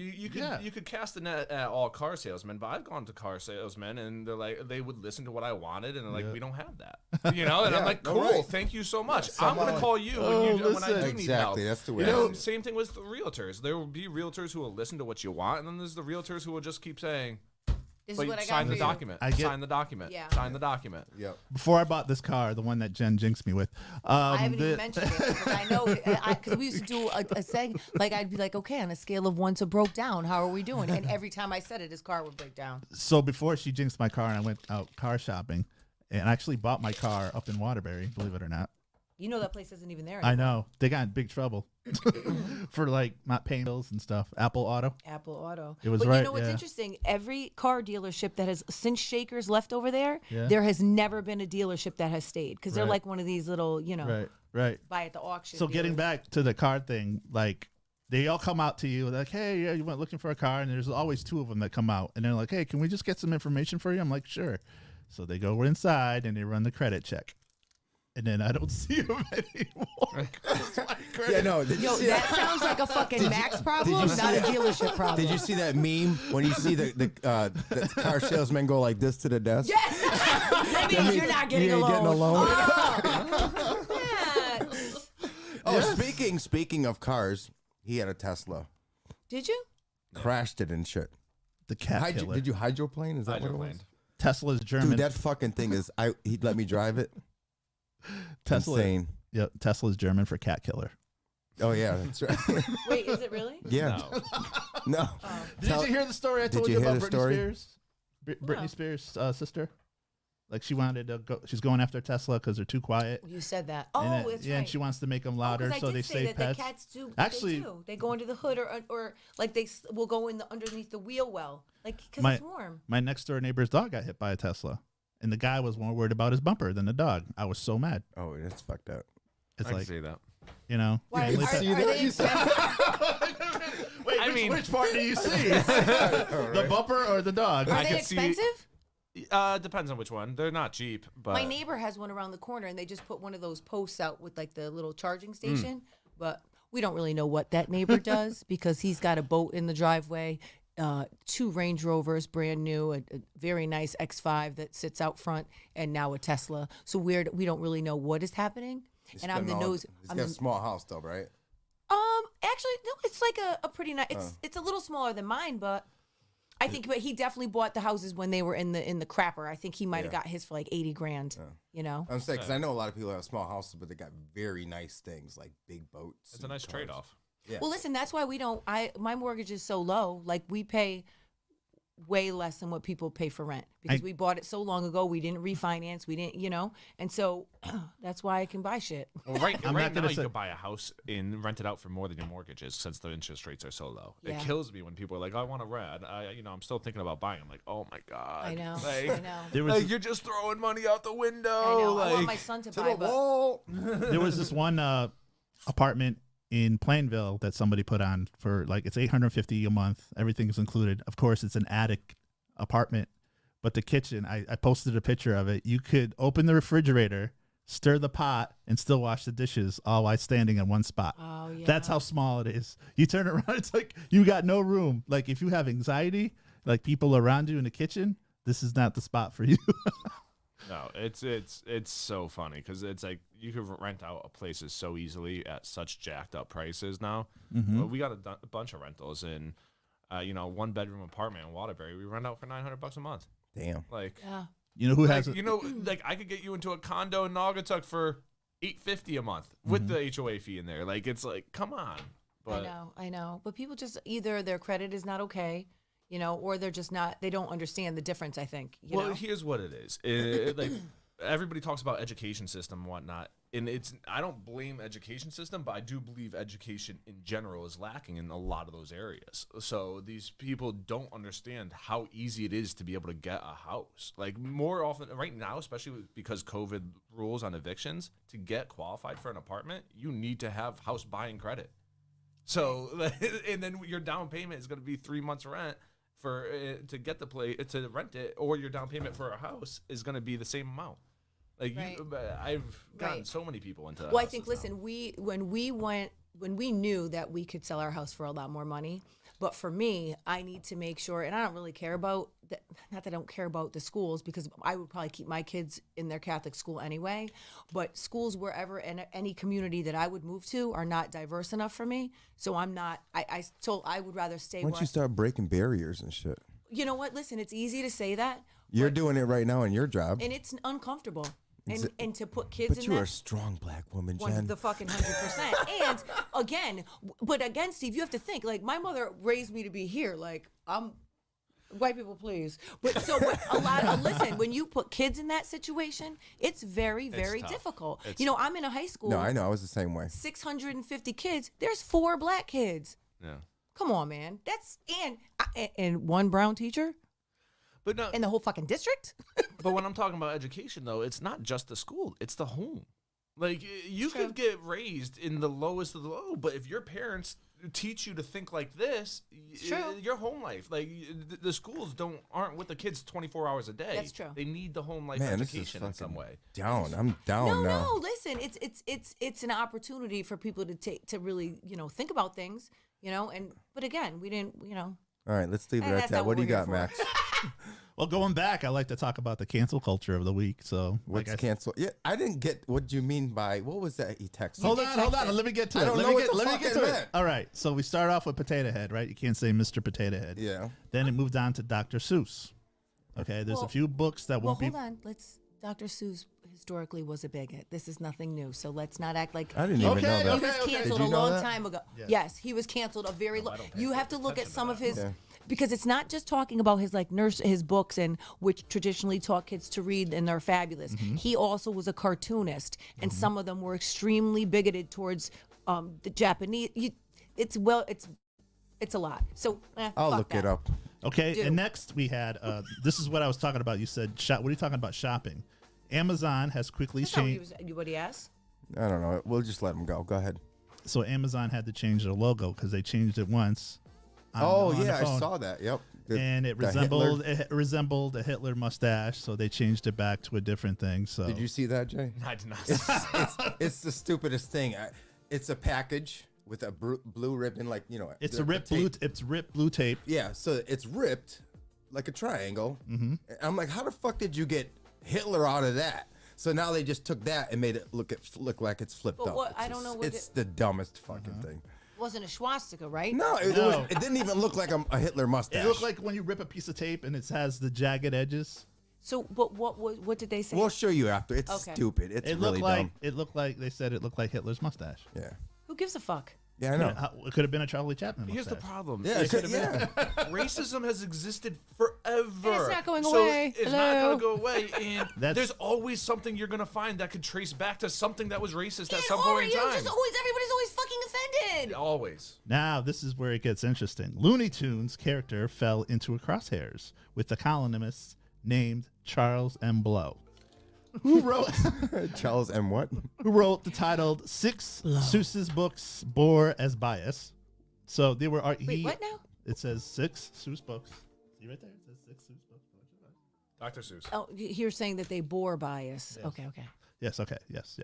You could cast the net at all car salesmen, but I've gone to car salesmen and they're like, they would listen to what I wanted, and they're like, we don't have that, and I'm Yeah, like, no, cool, right. thank you so much. Yeah, I'm gonna someone- call you Oh, when I do listen. need help. Exactly, that's the way You it know, is. same thing with the realtors. There will be realtors who will listen to what you want, and then there's the realtors who will just keep saying, This is but what I got sign for the you. document. I get- Sign the document. Yeah. Sign the document. Yep. Before I bought this car, the one that Jen jinxed me with, I haven't even mentioned it because I know because we used to do a segment like I'd be like, okay, on a scale of 1 to broke down, how are we doing? And every time I said it, his car would break down. So before she jinxed my car, and I went out car shopping, and I actually bought my car up in Waterbury, believe it or not. You know that place isn't even there I anymore. know they got in big trouble for like not paying bills and stuff. Apple Auto. Apple Auto. It was but right, you know what's yeah. interesting? Every car dealership that has since Shakers left over there, Yeah. there has never been a dealership that has stayed because they're Right. like one of these little, Right. buy at the auction. So getting dealers. back to the car thing, like they all come out to you like, hey, yeah, you went looking for a car, and there's always 2 of them that come out, and they're like, hey, can we just get some information for you? I'm like, sure. So they go inside and they run the credit check, and then I don't see them anymore. Yeah, no. Did you Yo, see that sounds like a fucking Max problem, see not a that? dealership problem. Did you see that meme when you see the car salesman go like this to the desk? Yes! That means you're not getting you a ain't getting a loan. loan. Yes. Oh, speaking of cars, he had a Tesla. Did you? Crashed it and shit. The cat killer. Did you hydroplane? Is that what it Hydroplane. was? Tesla's German. Dude, that fucking thing is. He'd let me drive it. Tesla. Insane. Yeah, Tesla's German for cat killer. Oh yeah, that's right. Wait, is it really? Yeah. No. No. Did you hear the story I Did told you you hear about the Britney story? Spears? Britney No. Spears' sister. Like she wanted to go. She's going after Tesla because they're too quiet. You said that. Oh, and that's yeah, right. and she wants to make them Oh, louder 'cause I so did they say save that pets. The cats do. Actually- they do. They go into the hood or like will go in underneath the wheel well, like because My- it's warm. My next door neighbor's dog got hit by a Tesla, and the guy was more worried about his bumper than the dog. I was so mad. Oh, that's fucked up. It's I can like, see that. you know. Why, you know, are, listen- are they expensive? Wait, I mean- which part do you see? The bumper or the dog? Are I they could see- expensive? Depends on which one. They're not cheap, but My neighbor has one around the corner, and they just put one of those posts out with like the little charging station. But we don't really know what that neighbor does because he's got a boat in the driveway, 2 Range Rovers, brand new, a very nice X5 that sits out front, and now a Tesla. So we don't really know what is happening. And I'm the nose. He's got a small house though, right? Actually, no, it's like a pretty nice. It's a little smaller than mine, but I think. But he definitely bought the houses when they were in the crapper. I think he might have got his for like 80 grand. You know. I'm saying because I know a lot of people have small houses, but they got very nice things like big boats. it's a nice cars. trade-off. Yeah. Well, listen, that's why we don't. My mortgage is so low. Like we pay way less than what people pay for rent because we bought it so long ago. We didn't refinance. We didn't, and so that's why I can buy shit. Well, right I'm right not now, gonna you say- could buy a house and rent it out for more than your mortgage is since the interest rates are so low. Yeah. It kills me when people are like, "I want to rent." I'm still thinking about buying. I'm like, "Oh my god!" I know. Like, I know. There was like, you're just throwing money out the window. I know. I Like, want my son to To buy, the but wall. there was this one apartment in Plainville that somebody put on for like it's $850 a month. Everything's included. Of course, it's an attic apartment, but the kitchen. I posted a picture of it. You could open the refrigerator, stir the pot, and still wash the dishes all while standing in one spot. oh yeah, That's how small it is. You turn around, it's like you got no room. Like if you have anxiety, like people around you in the kitchen, this is not the spot for you. No, it's so funny because it's like you could rent out places so easily at such jacked up prices now. Well, we got a bunch of rentals in, 1-bedroom apartment in Waterbury. We rent out for $900 a month. Damn. Like, You know who like, has? like I could get you into a condo in Naugatuck for $850 a month with the HOA fee in there. Like it's like, come on. But I know. But people just either their credit is not okay, or they're just not. They don't understand the difference. I think. You know? here's what it is. Like everybody talks about education system and whatnot, and I don't blame education system, but I do believe education in general is lacking in a lot of those areas. So these people don't understand how easy it is to be able to get a house. Like more often right now, especially because COVID rules on evictions, to get qualified for an apartment, you need to have house buying credit. So and then your down payment is going to be 3 months rent for to get the place to rent it, or your down payment for a house is going to be the same amount. Like Right. I've gotten Right. so many people into. Well, I houses think. now. Listen, when we knew that we could sell our house for a lot more money, but for me, I need to make sure, and I don't really care about that. Not that I don't care about the schools, because I would probably keep my kids in their Catholic school anyway. But schools wherever in any community that I would move to are not diverse enough for me. So I'm not. I would rather stay. Why Where don't you start breaking barriers and shit? you know what? Listen, it's easy to say that, You're doing it right now in your job. and it's uncomfortable. And to put kids But in you're that. a strong black woman, One Jen. the fucking 100%. And again, Steve, you have to think like my mother raised me to be here. Like I'm, white people, please. But listen, when you put kids in that situation, it's very, very tough. difficult. It's I'm in a high school. No, I know. I was the same way. 650 kids. There's 4 black kids. Yeah. Come on, man. That's and one brown teacher But no, in the whole fucking district. but when I'm talking about education, though, it's not just the school; it's the home. Like you could get raised in the lowest of the low, but if your parents teach you to think like this, true. your home life, like the schools aren't with the kids 24 hours a day. That's true. They need the home life Man, this is education in some fucking way. down. I'm down now. No, listen, it's an opportunity for people to really, think about things, but again, we didn't, All right, let's leave it And at that's that. not What what do you we're got, here Max? Well, going back, I like to talk about the cancel culture of the week. So, What's like I cancel? Yeah, I didn't get what you mean by what was that he texted. Hold did on. text it. Let me get to I it. don't Let know me what get, the let me fuck get it to it. meant. All right. So we start off with Potato Head, right? You can't say Mr. Potato Head. Yeah. Then it moved on to Dr. Seuss. Okay. There's a Well- few books that well, won't be. hold on. Dr. Seuss historically was a bigot. This is nothing new. So let's not act like I didn't even know Okay, that. he was okay. canceled Did a you know long that? time ago. Yes. Yes, he was canceled a very long. don't pay You have to look at attention some to of that. his Yeah. because it's not just talking about his books and which traditionally taught kids to read and they're fabulous. He also was a cartoonist, and some of them were extremely bigoted towards the Japanese. It's a lot. So I'll fuck look that. it up. Okay. Do. And next we had. This is what I was talking about. You said, what are you talking about shopping? Amazon has quickly That's not what he changed. was. What he asked? I don't know. We'll just let him go. Go ahead. So Amazon had to change their logo because they changed it once Oh on the yeah, I phone. saw that. Yep. And it the Hitler- resembled a Hitler mustache, so they changed it back to a different thing. So Did you see that, Jay? I did not. It's the stupidest thing. It's a package with a blue ribbon, like it's the- a ripped the blue. tape. It's ripped blue tape. Yeah, so it's ripped like a triangle. Mm-hmm. I'm like, how the fuck did you get Hitler out of that? So now they just took that and made it look like it's flipped But up. what- I don't know what It's the dumbest fucking thing. It wasn't a swastika, right? No, No. it didn't even look like a Hitler mustache. It looked like when you rip a piece of tape and it has the jagged edges. So, but what did they say? We'll show you after. It's Okay. stupid. It's It really looked like dumb. it looked like they said it looked like Hitler's mustache. Yeah. Who gives a fuck? Yeah, I know. It could have been a Charlie Chaplin Here's the mustache. problem. Yeah, It it could- could've been- racism has existed forever. It's not going So away. It's not Hello? going to go away. And That's- there's always something you're going to find that could trace back to something that was racist at some Or point in you time. just everybody's always fucking offended. Always. Now, this is where it gets interesting. Looney Tunes character fell into a crosshairs with the columnist named Charles M. Blow, who wrote Charles M. What? who wrote the titled Six Seuss's books bore as bias. So they were Wait, what now? It says 6 Seuss books. See right there? It says 6 Seuss books. Dr. Seuss. Oh, you're saying that they bore bias. Okay. Yes, okay. Yes.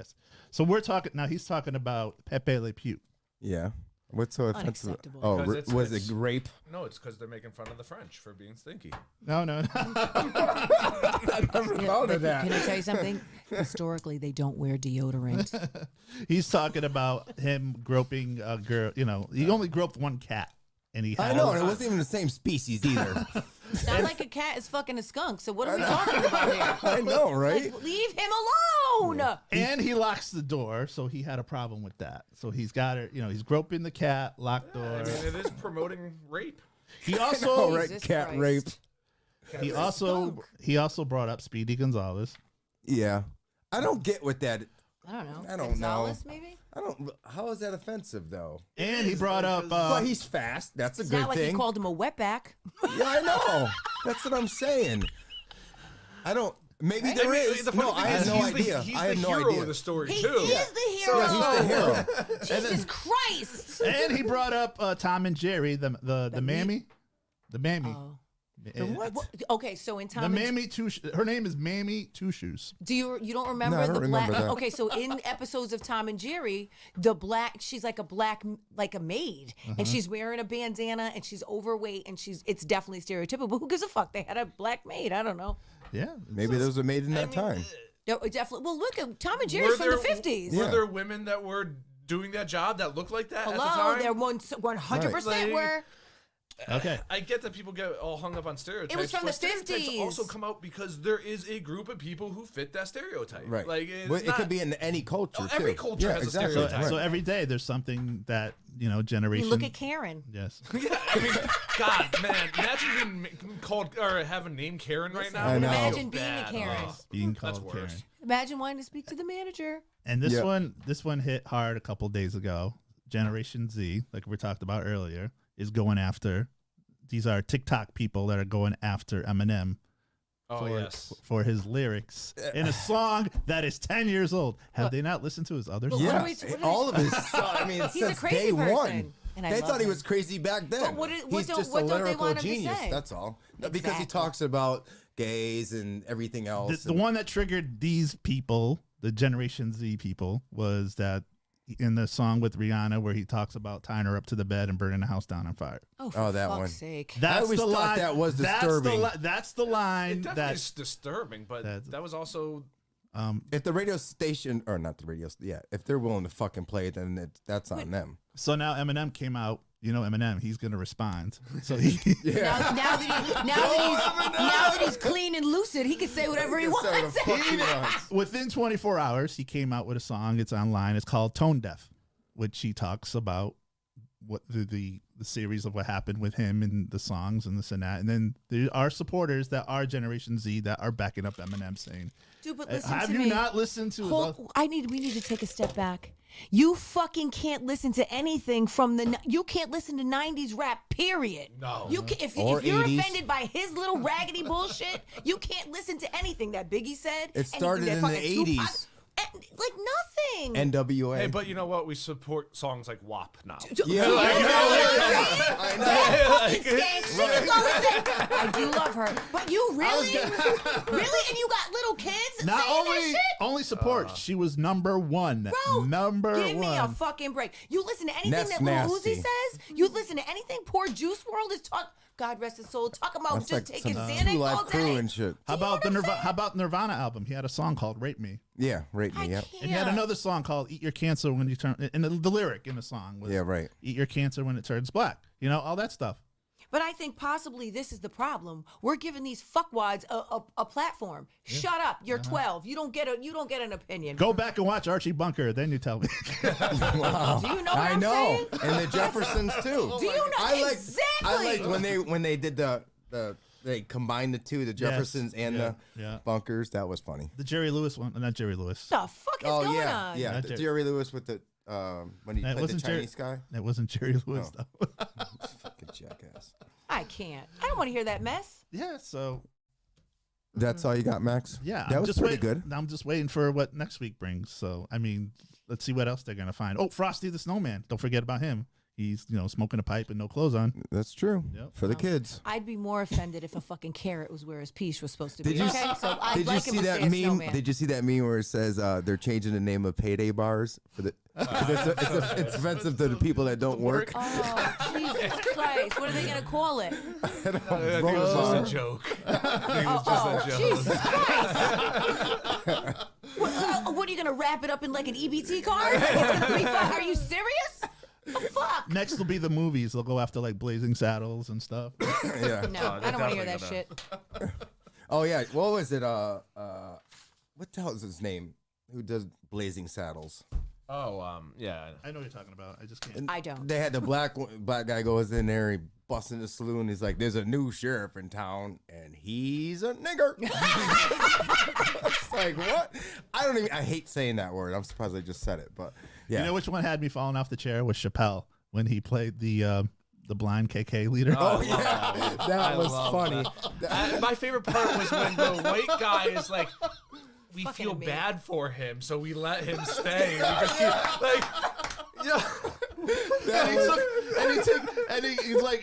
So we're talking now he's talking about Pepe Le Pew. Yeah. What's so offensive? Unacceptable. Oh, Because it's- was it's- it rape? No, it's because they're making fun of the French for being stinky. No. I never thought of that. Can I tell you something? Historically, they don't wear deodorant. He's talking about him groping a girl. He only groped one cat, and he. I had know, a- and it wasn't even the same species either. It's not like a cat is fucking a skunk. So what are we talking about here? I know, right? Like, leave him alone. And he locks the door, so he had a problem with that. So he's got her. He's groping the cat, locked door. I mean, it is promoting rape. He Oh, also right, Jesus cat Christ. rape. he also brought up Speedy Gonzalez. Yeah, I don't get what that. I don't know. I don't Gonzalez, know. maybe? I don't. How is that offensive though? And he brought up. But he's fast. That's a It's good not like thing. he called him a wetback. Yeah, I know. That's what I'm saying. I don't. Maybe there I mean, is. the funny No, thing I had is no idea. He's I had the no hero idea. of the story He too. is the hero. Yeah, he's the hero. Jesus Christ. and he brought up Tom and Jerry, the mammy, the mammy. Oh. What? Okay, so in The Tom and Mammy her name is Mammy Two Shoes. Do you don't remember No, I don't the black? remember that. Okay, so in episodes of Tom and Jerry, she's like a maid, and she's wearing a bandana, and she's overweight, and it's definitely stereotypical. But who gives a fuck? They had a black maid. I don't know. Yeah. Maybe those were made in that time. No, definitely. Well, look at Tom and Jerry's from the 50s. Were Yeah. there women that were doing that job that looked like that at the Hello, time? they're 100% Right. were. Okay. I get that people get all hung up on stereotypes. It was from but the stereotypes 50s. also come out because there is a group of people who fit that stereotype. Right. Like it's Well, it not- could be in any culture Oh, too. every culture has a exactly. So, stereotype. so every day there's something that I generation. mean, look at Karen. Yes. Yeah, I mean, God, man, imagine being called or having named Karen right now. I know. Imagine being a Bad. Karen. Oh, Being that's called worse. Karen. Imagine wanting to speak to the manager. And this Yeah. one hit hard a couple days ago. Generation Z, like we talked about earlier, is going after. These are TikTok people that are going after Eminem Oh yes. for his lyrics in a song that is 10 years old. Have they not listened to his other But songs? what Yeah, are we- what all is- of his. I mean, He's a since crazy day person, one, and I they love thought he him. was crazy back then. But what He's don't- just what a don't they lyrical want him to genius. say? That's all. Because he Exactly. talks about gays and everything else. The one that triggered these people, the Generation Z people, was that in the song with Rihanna where he talks about tying her up to the bed and burning the house down on fire. Oh, for Oh, that fuck's one. sake. That's always the thought line. that was disturbing. That's the line It definitely that is disturbing, but that's- that was also If the radio station, or not the radio, yeah, if they're willing to fucking play it, then that's on them. so now Eminem came out. Eminem, he's gonna respond. So he Now that he's clean and lucid, he can say whatever he He can say wants. what the fuck he wants. within 24 hours he came out with a song. It's online. It's called Tone Deaf, which he talks about what the series of what happened with him and the songs and this and that. And then there are supporters that are Generation Z that are backing up Eminem, saying, Dude, but listen "Have to you me. not listened to?" his other- We need to take a step back. You fucking can't listen to anything from you can't listen to 90s rap, period. No. You can, if Or you're 80s. offended by his little raggedy bullshit, you can't listen to anything that Biggie said. It started anything in that the fucking Tupac- 80s. Like nothing. NWA. Hey, but you know what? We support songs like WAP now. yeah, I Fucking skank. She can go and say, I do love her, but you really, really, and you got little kids Not saying only that shit? only support, she was number one. Bro, Number give one. me a fucking break. You listen to anything That's that Lil nasty. Uzi says. You listen to anything poor Juice World is talking. God rest his soul. Talking about That's just like taking some Xanax 2 Live all Crew day. and shit. How about the what I'm saying? How about Nirvana album? He had a song called "Rape Me," Yeah, rate I me. Yep. can't. and he had another song called "Eat Your Cancer When You Turn." And the lyric in the song was Yeah, right. "Eat your cancer when it turns black." You know, all that stuff. But I think possibly this is the problem. We're giving these fuckwads a platform. Shut up. You're 12. You don't get an opinion. Go back and watch Archie Bunker, then you tell me. Wow. Do you know what I I'm know, saying? and the Jeffersons too. Do you know I liked, exactly? I liked when they did they combined the two, the Jeffersons and Yeah. the Yeah. Bunkers. That was funny. The Jerry Lewis one, not Jerry Lewis. What the fuck is Oh going yeah, on? yeah. Not The Jerry- Jerry Lewis with the when he That played the wasn't Jerry- Chinese guy. That wasn't Jerry Lewis Oh. though. Fucking jackass. I can't. I don't want to hear that mess. Yeah, so That's all you got, Max? yeah, that I'm was just pretty wait- good. I'm just waiting for what next week brings. So I mean, let's see what else they're gonna find. Oh, Frosty the Snowman. Don't forget about him. He's smoking a pipe and no clothes on. That's true Yep. for the kids. I'd be more offended if a fucking carrot was where his peach was supposed to be. Did you okay? So I'd Did you like him see to that stay a meme? snowman. Did you see that meme where it says they're changing the name of payday bars for the? 'Cause it's offensive to the people that don't work. Oh, Jesus Christ. What are they going to call it? I think it was just a joke. Oh, Jesus Christ. What are you going to wrap it up in like an EBT card? It's gonna be are you serious? The fuck? Next will be the movies. They'll go after like Blazing Saddles and stuff. Yeah. No, I don't want to hear that definitely shit. Oh yeah. What was it? What the hell is his name? Who does Blazing Saddles? Oh, yeah. I know what you're talking about. I just can't. I don't. They had the black guy goes in there. He busts in the saloon. He's like, "There's a new sheriff in town, and he's a nigger." It's like what? I hate saying that word. I'm surprised I just said it, but yeah. You know which one had me falling off the chair was Chappelle when he played the blind KK leader. Oh I love yeah, that one. that I was love funny. My favorite part was when the white guy is like, we Fucking feel amazing. bad for him, so we let him stay because he, like, yeah. He's like,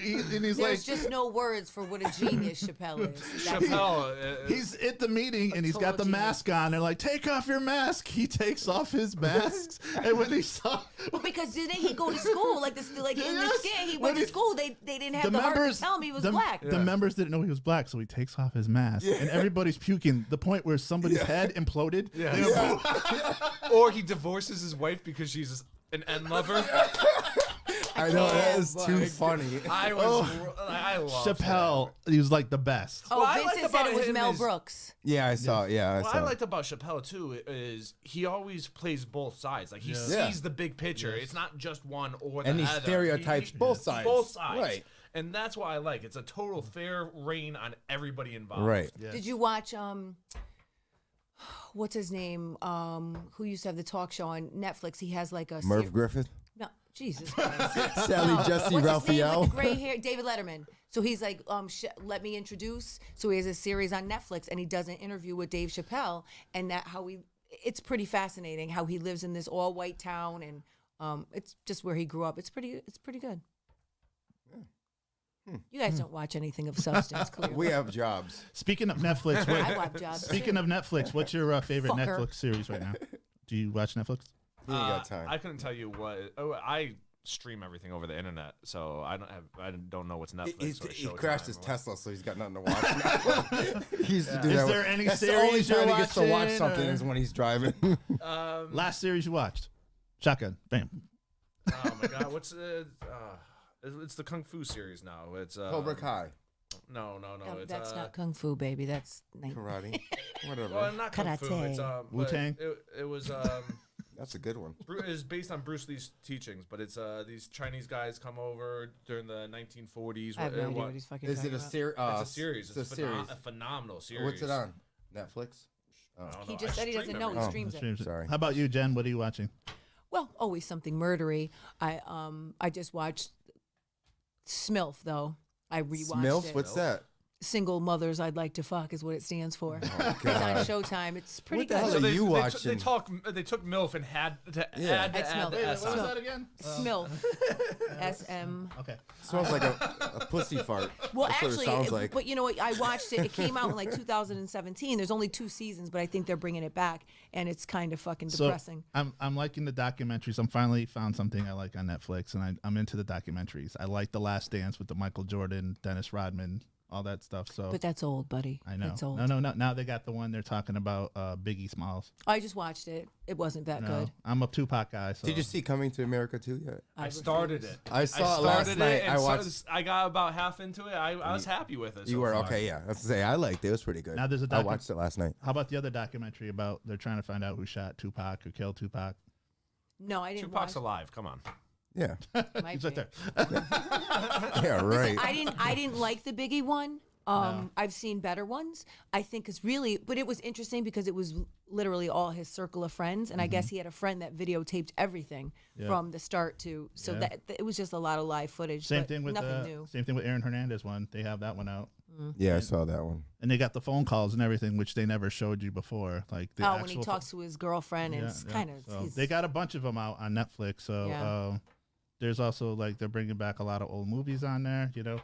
There's just no words for what a genius Chappelle is. That's it. Chappelle. he's at the meeting and he's got the Total mask on. They're like, take off your mask. He takes off his masks, and when he saw Well, because didn't he go to school? Like this, like in the Yes. skit, he When went to he- school. They didn't have the heart to tell him he was black. The members didn't know he was black, so he takes off his mask, and everybody's puking. The point where somebody's head imploded. Yeah. Or he divorces his wife because she's an N lover. I know that is Oh, too funny. I love Chappelle, he was like the best. Oh, What I liked Vincent said about it was him Mel is- Brooks. Yeah, I saw. Yeah, I What I saw. liked about Chappelle too is he always plays both sides. Like he sees Yeah. the big picture. It's not just one or the And he other. stereotypes both sides. Both sides. Right. And that's why I like it's a total fair reign on everybody involved. Right. Yeah. Did you watch what's his name? Who used to have the talk show on Netflix? He has like a Merv Griffith, No, Jesus. Christ. Sally Jesse What's his name Raphael. with the gray hair? David Letterman. So he's like, let me introduce. So he has a series on Netflix, and he does an interview with Dave Chappelle, and it's pretty fascinating how he lives in this all white town, and it's just where he grew up. It's pretty good. You guys don't watch anything of substance, clearly. We have jobs. Speaking of Netflix, I watch jobs. speaking of Netflix, what's your favorite Fucker. Netflix series right now? Do you watch Netflix? We ain't got time. I couldn't tell you what. Oh, I stream everything over the internet, so I don't know what's Netflix. He or crashed his Showtime or what. Tesla, so he's got nothing to watch now. He used to do Is that. there any That's the only series you're time he gets to watch watching, something or- is when he's driving. Last series you watched? Shotgun. Bam. Oh my god, what's it's the Kung Fu series now. It's Cobra Kai, No. No, It's that's not kung fu, baby. That's karate, whatever. well, not Kung Fu. Karate. It's but Wu-Tang? It was That's a good one. It is based on Bruce Lee's teachings, but it's these Chinese guys come over during the 1940s. I have no idea what he's fucking Is talking it a about. series? It's a series. It's a series. A phenomenal series. What's it on? Netflix. I don't He know. just I said he doesn't stream know. He everything. streams it. Sorry. How about you, Jen? What are you watching? Well, always something murdery. I just watched Smilf though. I rewatched Smilf? it. What's that? Single Mothers I'd Like to Fuck is what it stands for. It's on Showtime. It's pretty What the good. hell So are they, you they, watching? they took MILF and had to Yeah. add It's the MILF. Wait, S what was on that it. again? Smilf. SM. Okay. Smells like a pussy fart. Well, That's what actually, it sounds like. but you know what? I watched it. It came out in like 2017. There's only 2 seasons, but I think they're bringing it back, and it's kind of fucking depressing. So I'm liking the documentaries. I'm finally found something I like on Netflix, and I'm into the documentaries. I like The Last Dance with the Michael Jordan, Dennis Rodman, all that stuff. So But that's old, buddy. I know. It's old. No. Now they got the one they're talking about, Biggie Smalls. I just watched it. It wasn't that No, good. I'm a Tupac guy. So Did you see Coming to America too yet? I started refuse. it. I saw it last night. And I so watched. I got about half into it. I was happy with it. You so were far. okay, yeah. Let's say I liked it. It was pretty good. Now there's a I docu- watched it last night. How about the other documentary about they're trying to find out who shot Tupac or killed Tupac? No, I didn't Tupac's watch. alive. Come on. Yeah, Might He's right be. there. yeah, right. I didn't like the Biggie one. I've seen better ones. I think it's really, but it was interesting because it was literally all his circle of friends, and I guess he had a friend that videotaped everything Yeah. from the start to. So Yeah. that it was just a lot of live footage. Same but thing with nothing new. Same thing with Aaron Hernandez one. They have that one out, Yeah, I saw that one. and they got the phone calls and everything, which they never showed you before. Like the Oh, actual when he talks to his girlfriend, and it's kind of. So they got a bunch of them out on Netflix. So Yeah. there's also like they're bringing back a lot of old movies on there. You know,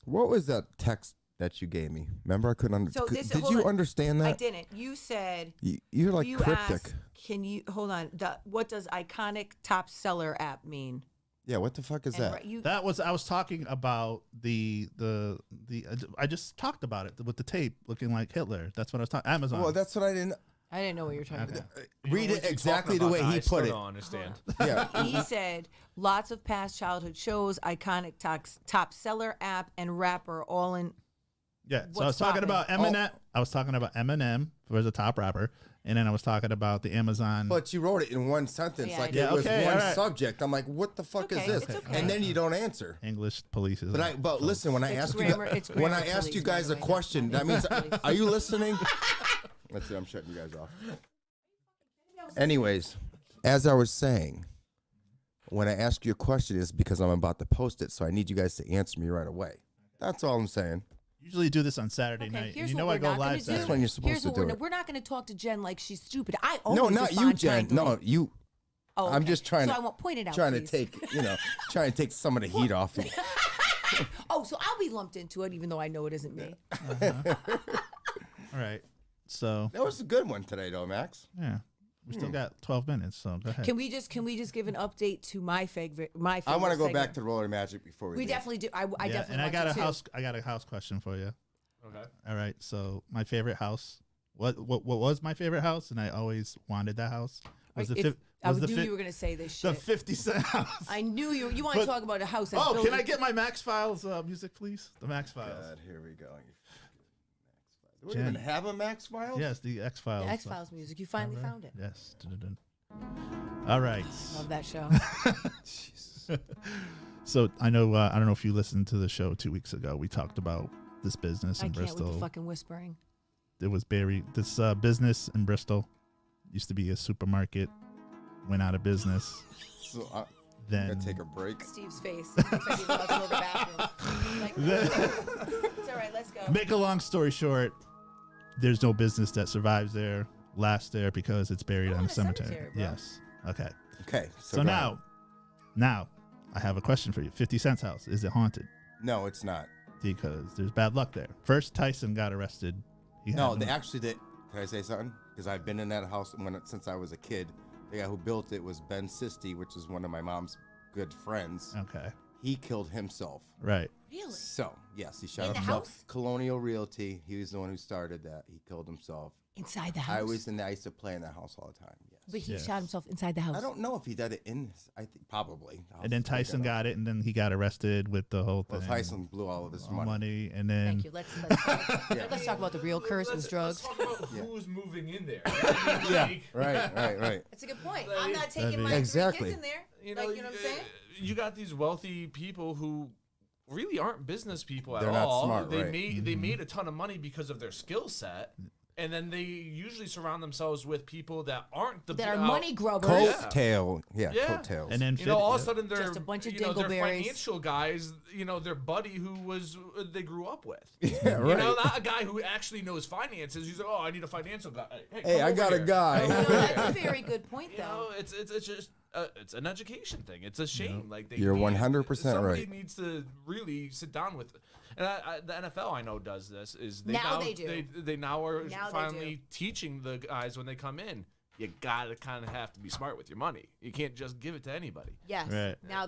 What was that text that you gave me? Remember, I couldn't So understand. this- Did hold you on. understand I that? didn't. You said You're like you cryptic. asked. Can you hold on? What does iconic top seller app mean? Yeah, what the fuck is And that? right- you, that was I was talking about the I just talked about it with the tape looking like Hitler. That's what I was talking. Amazon. Well, that's what I didn't I didn't know what you were talking about. read What it you exactly talking the way about, he I still put it. don't understand. Yeah, He said lots of past childhood shows, iconic top seller app, and rapper all in. Yeah, so I was What's talking poppin'? about Eminem. I was talking about Eminem as a top rapper, and then I was talking about the Amazon. but you wrote it in one sentence, Yeah, like I it did. was Okay, one alright. subject. I'm like, what the fuck okay, is this? it's okay. And then you don't answer. English police is. But listen, when I It's asked grammar- you, it's when I grammar asked you police, by guys the a way, question, not that means, police. are you listening? Let's see, I'm shutting you guys off. Anyways, as I was saying, when I ask you a question, it's because I'm about to post it, so I need you guys to answer me right away. That's all I'm saying. usually do this on Saturday Okay, night. And here's you what know we're I go not gonna live do. Saturday. That's when you're supposed Here's to what do we're, it. we're not going to talk to Jen like she's stupid. I No, always not you, respond Jen. kindly. No, you. Oh, I'm okay. just trying So to. I won't point it out. Trying please. to take, trying to take some of the heat off you. Oh, so I'll be lumped into it, even though I know it isn't me. All right. So That was a good one today, though, Max. yeah, we still got 12 minutes. So go ahead. Can we just give an update to my favorite? I want to go back to Roller Magic before we. We leave. definitely do. I Yeah, definitely. and I want got to a too. house. I got a house question for you. Okay. All right. So my favorite house. What was my favorite house? And I always wanted that house. Was the If- fif- I was the knew fi- you were going to say this the shit. 50 Cent house. I knew you. You want to But- talk about a house? That's Oh, built can I in- get my Max Files music, please? The Max Files. God, here we go. Do we Jen. even have a Max Files? Yes, the X Files. the X Files music? You finally found it. Yes. Dun-dun-dun. All right. Love that show. So I know. I don't know if you listened to the show 2 weeks ago. We talked about this business I in can't with Bristol. the fucking whispering. It was buried. This business in Bristol used to be a supermarket. Went out of business. So I'm Then gonna take a break. Steve's face. Looks like he's about to go to the bathroom. Like, it's all right. Let's go. make a long story short, there's no business that survives there, lasts there because it's buried Oh, on in a a cemetery. cemetery, bro. Yes. Okay. Okay. So go now I have a question for you. 50 Cent's house, is it haunted? ahead. No, it's not. Because there's bad luck there. First, Tyson got arrested. He No, had they actually did. Can I say something? Because I've been in that house since I was a kid. The guy who built it was Ben Sisti, which is one of my mom's good friends. Okay. He killed himself. Right. Really? So, yes, he shot In the himself. house? Colonial Realty. He was the one who started that. He killed himself. Inside the house. I used to play in that house all the time. Yes. But he Yes. shot himself inside the house. I don't know if he did it in. I think probably. I'll And then look it Tyson up. got it, and then he got arrested with the whole Well, thing. Tyson blew all of his All money. money, and then Thank you. Let's talk about the real curse was drugs. Let's talk about who's moving in there. Yeah. Right. That's a good point. I'm not taking my Exactly. three kids in there. You Like, know, you know what I'm saying? You got these wealthy people who really aren't business people at They're not all. smart, they right. made they made a ton of money because of their skill set. And then they usually surround themselves with people that aren't the That are out- money grubbers. Coattail. Yeah, Yeah. coattails. And then You know, all of a sudden they're Just a bunch of you know, they're dingleberries. financial guys. You know, their buddy who was they grew up with. yeah, You right. know, not a guy who actually knows finances. He's like, oh, I need a financial guy. Hey, come I over got a here. guy. No, that's a very good point, You though. know, it's just it's an education thing. It's a shame. Like they You're need- 100% somebody right. needs to really sit down with. And the NFL I know does this. Is they Now now they do. They now are Now they finally teaching the guys when they come in. You gotta kind of have to be smart with your money. You can't just give it to anybody. Yes. Right. Now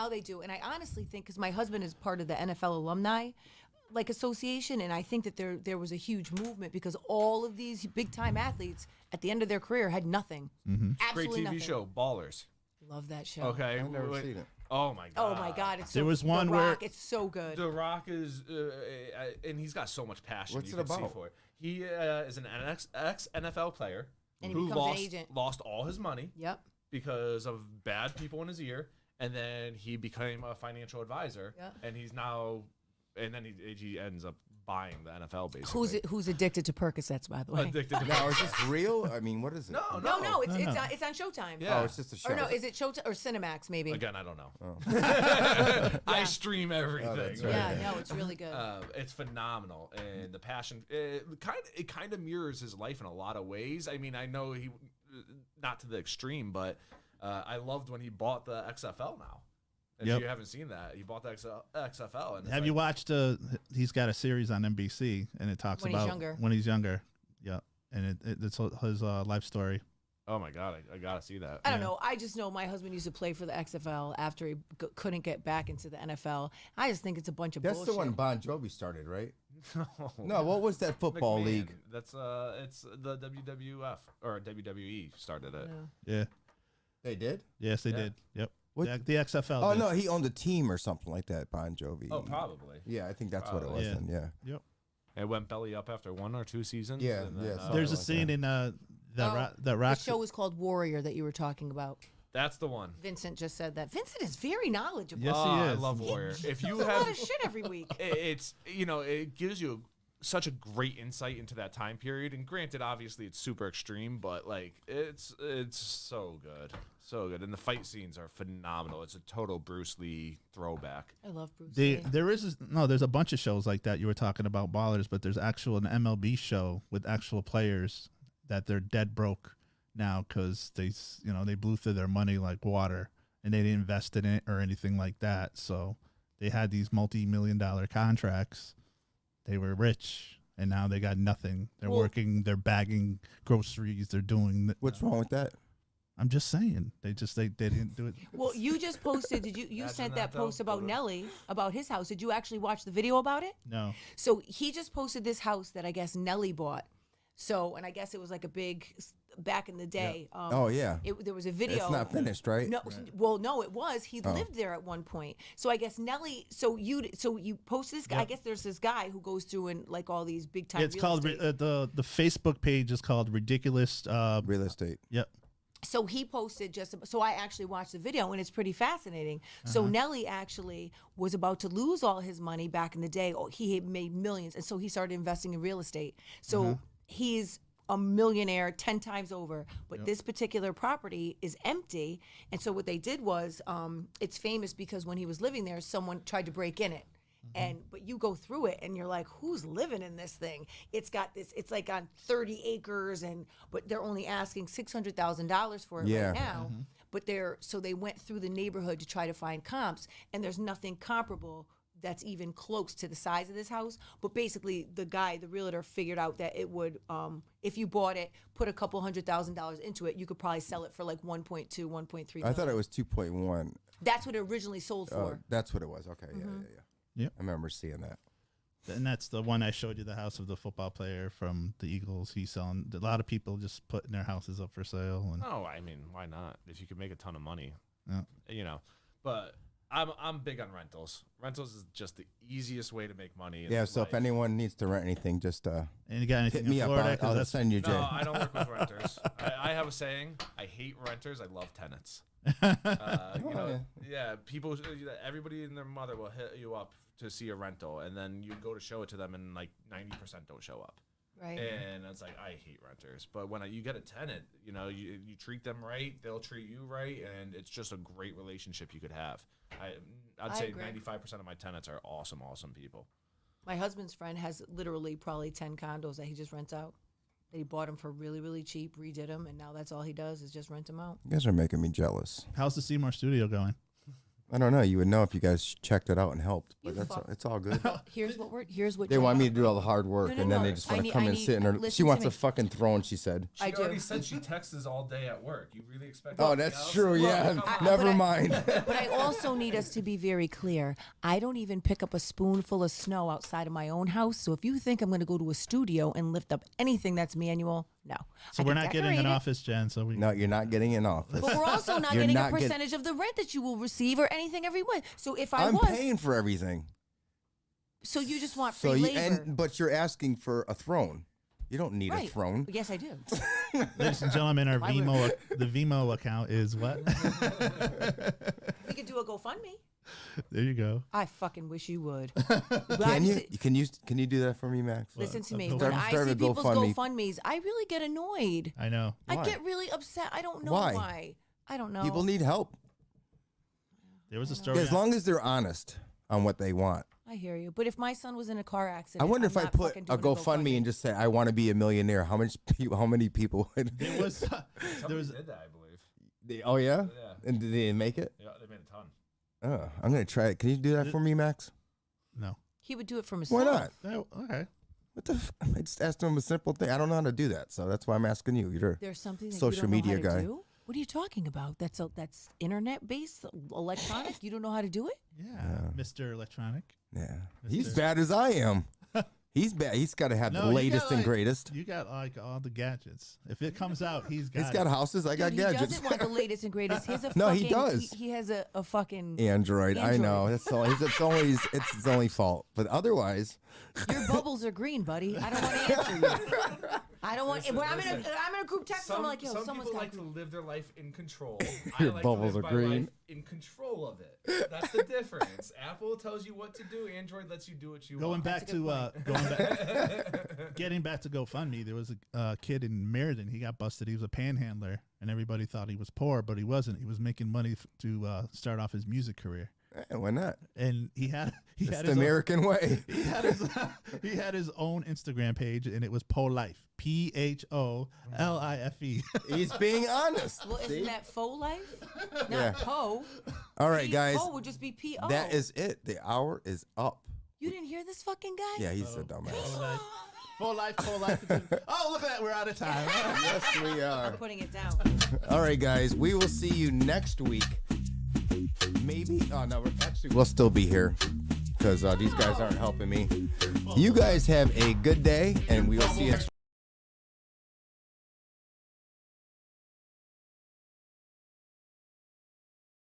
they do, and I honestly think because my husband is part of the NFL alumni association, and I think that there was a huge movement because all of these big time athletes at the end of their career had nothing. Mm-hmm. Great Absolutely TV nothing. show, Ballers. Love that show. Okay, I've never wait. seen it. Oh my god. Oh my God! It's There so, was The one where- Rock, it's so good. The Rock is, and he's got so much passion. What's you it can see about? for it. He is an ex NFL player And he who becomes an lost agent. lost all his money Yep. because of bad people in his ear, and then he became a financial advisor, Yeah. and he's now, and then he ends up buying the NFL basically. Who's addicted to Percocets, by the way? Addicted to Now, is this real? I mean, what is it? No, No, it's No, no. it's on Showtime. Yeah. Oh, it's just a show. Or no, is it Showtime or Cinemax maybe? Again, I don't know. Oh. I stream everything. that's right. Yeah, no, it's really good. It's phenomenal, and the passion it kind of mirrors his life in a lot of ways. I mean, I know he not to the extreme, but I loved when he bought the XFL. Now, if Yep. you haven't seen that, he bought the XFL. And it's Have you watched? He's got a series on NBC, and it talks When he's about younger. when he's younger. Yeah, and it's his life story. Oh my god, I gotta see that. I don't know. I just know my husband used to play for the XFL after he couldn't get back into the NFL. I just think it's a bunch of That's bullshit. the one Bon Jovi started, right? No, No, what was that football McMahon. league? That's it's the WWF or WWE started it. Yeah. Yeah. They did? Yes, they Yeah. did. Yep. What- The XFL. Oh, did. no, he owned a team or something like that, Bon Jovi. Oh, probably. Yeah, I think that's what it was Yeah. then, yeah. Yep. It went belly up after 1 or 2 seasons. Yeah, and then, yeah, something There's a like scene that. in that Oh, that Rock. The show was called Warrior that you were talking about. that's the one. Vincent just said that. Vincent is very knowledgeable. Yes, he I is. love Warrior. If you He knows a have lot of shit every week. it's it gives you such a great insight into that time period, and granted obviously it's super extreme, but like it's so good, and the fight scenes are phenomenal. It's a total Bruce Lee throwback. I love Bruce Lee. There's a bunch of shows like that. You were talking about Ballers, but there's actual an MLB show with actual players that they're dead broke now because they blew through their money like water, and they didn't invest in it or anything like that. So they had these multi-million-dollar contracts. They were rich, and now they got nothing. They're Well- working, they're bagging groceries, they're doing. What's wrong with that? I'm just saying, they didn't do it. Well, you just posted. Did you Imagine sent that, that post though. about Nelly about his house? Did you actually watch the video about it? No, So he just posted this house that I guess Nelly bought. So, and I guess it was like a big back in the day. Oh, yeah. There was a video. It's not finished, right? No, well, no, it was. He lived there at one point. So I guess Nelly. So you posted this guy. I guess there's this guy who goes through and like all these big time. it's real called estate. the Facebook page is called Ridiculous. Real estate. Yep. So he posted so I actually watched the video and it's pretty fascinating. So Nelly actually was about to lose all his money back in the day. Oh, he had made millions, and so he started investing in real estate. So he's a millionaire 10 times over, but this particular property is empty. And so what they did was, it's famous because when he was living there, someone tried to break in it. But you go through it and you're like, who's living in this thing? It's like on 30 acres, but they're only asking $600,000 for it Yeah. right now. But they went through the neighborhood to try to find comps, and there's nothing comparable that's even close to the size of this house. But basically the realtor figured out that it would, if you bought it, put a couple $100,000 into it, you could probably sell it for like 1.2, 1.3 million. I thought it was 2.1. That's what it originally sold Oh, for. that's what it was. Okay, yeah. Yep. I remember seeing that. And that's the one I showed you, the house of the football player from the Eagles. He's selling. A lot of people just putting their houses up for sale. And Oh, I mean, why not? If you could make a ton of money, Yeah. But I'm big on rentals. Rentals is just the easiest way to make money. in Yeah, so life. if anyone needs to rent anything, just and you got anything hit me in up. Florida? 'Cause I'll that's send you, Jay. No, I don't work with renters. I have a saying: I hate renters. I love tenants. People, everybody and their mother will hit you up to see a rental, and then you go to show it to them, and like 90% don't show up. Right. And it's like, I hate renters. But when you get a tenant, you know, you treat them right, they'll treat you right, and it's just a great relationship you could have. I'd I say agree. 95% of my tenants are awesome people. My husband's friend has literally probably 10 condos that he just rents out. That he bought them for really, really cheap, redid them, and now that's all he does is just rent them out. You guys are making me jealous. How's the Seymour studio going? I don't know. You would know if you guys checked it out and helped, but You it's all good. Here's what They you want me to do all the hard work, No, and then no. they just I want to need- come I and need- sit in her. listen She to wants me. a fucking throne. She said. I She already do. said she texts all day at work. You really expect? Oh, anything that's else? true. Look, Yeah, come on. never but I- mind. But I also need us to be very clear. I don't even pick up a spoonful of snow outside of my own house. So if you think I'm going to go to a studio and lift up anything that's manual, no. So I we're can not getting decorate an it, office, Jen. So we No, you're not getting in office. But we're also not You're getting not a percentage of the rent that you will receive or anything every month. So if I I'm was, paying for everything. so you just want So free you labor. but you're asking for a throne. You don't need a Right. throne. Yes, I do. ladies and gentlemen, our Why would- the Vimo account is what? We could do a GoFundMe. There you go. I fucking wish you would. Can you? Can you do that for me, Max? Listen to me. Start- When I start see a people's GoFundMe. GoFundMes, I really get annoyed. I know. I Why? get really upset. I don't know Why? why. I don't know. People need help. There was a story. As long as they're honest on what they want. I hear you. But if my son was in a car I accident, wonder I'm if I not put fucking a doing GoFundMe and just say I want to be a millionaire. How many people would? there was there Somebody was did that, I believe. Oh yeah? Yeah, And did they make it? yeah, they made a ton. Oh, I'm gonna try it. Can you do that for me, Max? no. He would do it for Why himself. not? Oh, okay. What the? I just asked him a simple thing. I don't know how to do that, so that's why I'm asking you. You're There's something that Social you don't know media how to guy. do? What are you talking about? That's internet based, electronic. You don't know how to do it? Yeah, Mr. Electronic. yeah. He's Mr. bad as I am. He's bad. He's got to have No, the you latest got, and like- greatest. You got like all the gadgets. If it comes out, he's got. He's got it. houses. I got Dude, gadgets. He doesn't want the latest and greatest. He has a No, fucking, he does. He has a fucking. Android. I know. Android. It's his only fault. But otherwise, Your bubbles are green, buddy. I don't want to answer you. I don't want. When I'm in a group text, I'm like, yo, some someone's people got like to live their life in control. Your I like bubbles to live are my green. life in control of it. That's the difference. Apple tells you what to do. Android lets you do what you Going want. back to getting back to GoFundMe, there was a kid in Meriden. He got busted. He was a panhandler, and everybody thought he was poor, but he wasn't. He was making money to start off his music career, why not? and he had It's his the American way. he had his own Instagram page, and it was Polife, PHOLIFE. He's being honest. Well, See? isn't that faux life? Not Yeah. Po. All right, guys. Po would just be P-O. That is it. The hour is up. You didn't hear this fucking guy? Yeah, he's a dumbass. Full life. Oh, look at that. We're out of time. Yes, we are. Putting it down. All right, guys. We will see you next week. Maybe. Oh no, we'll still be here because these guys aren't helping me. You guys have a good day, and we will see you next.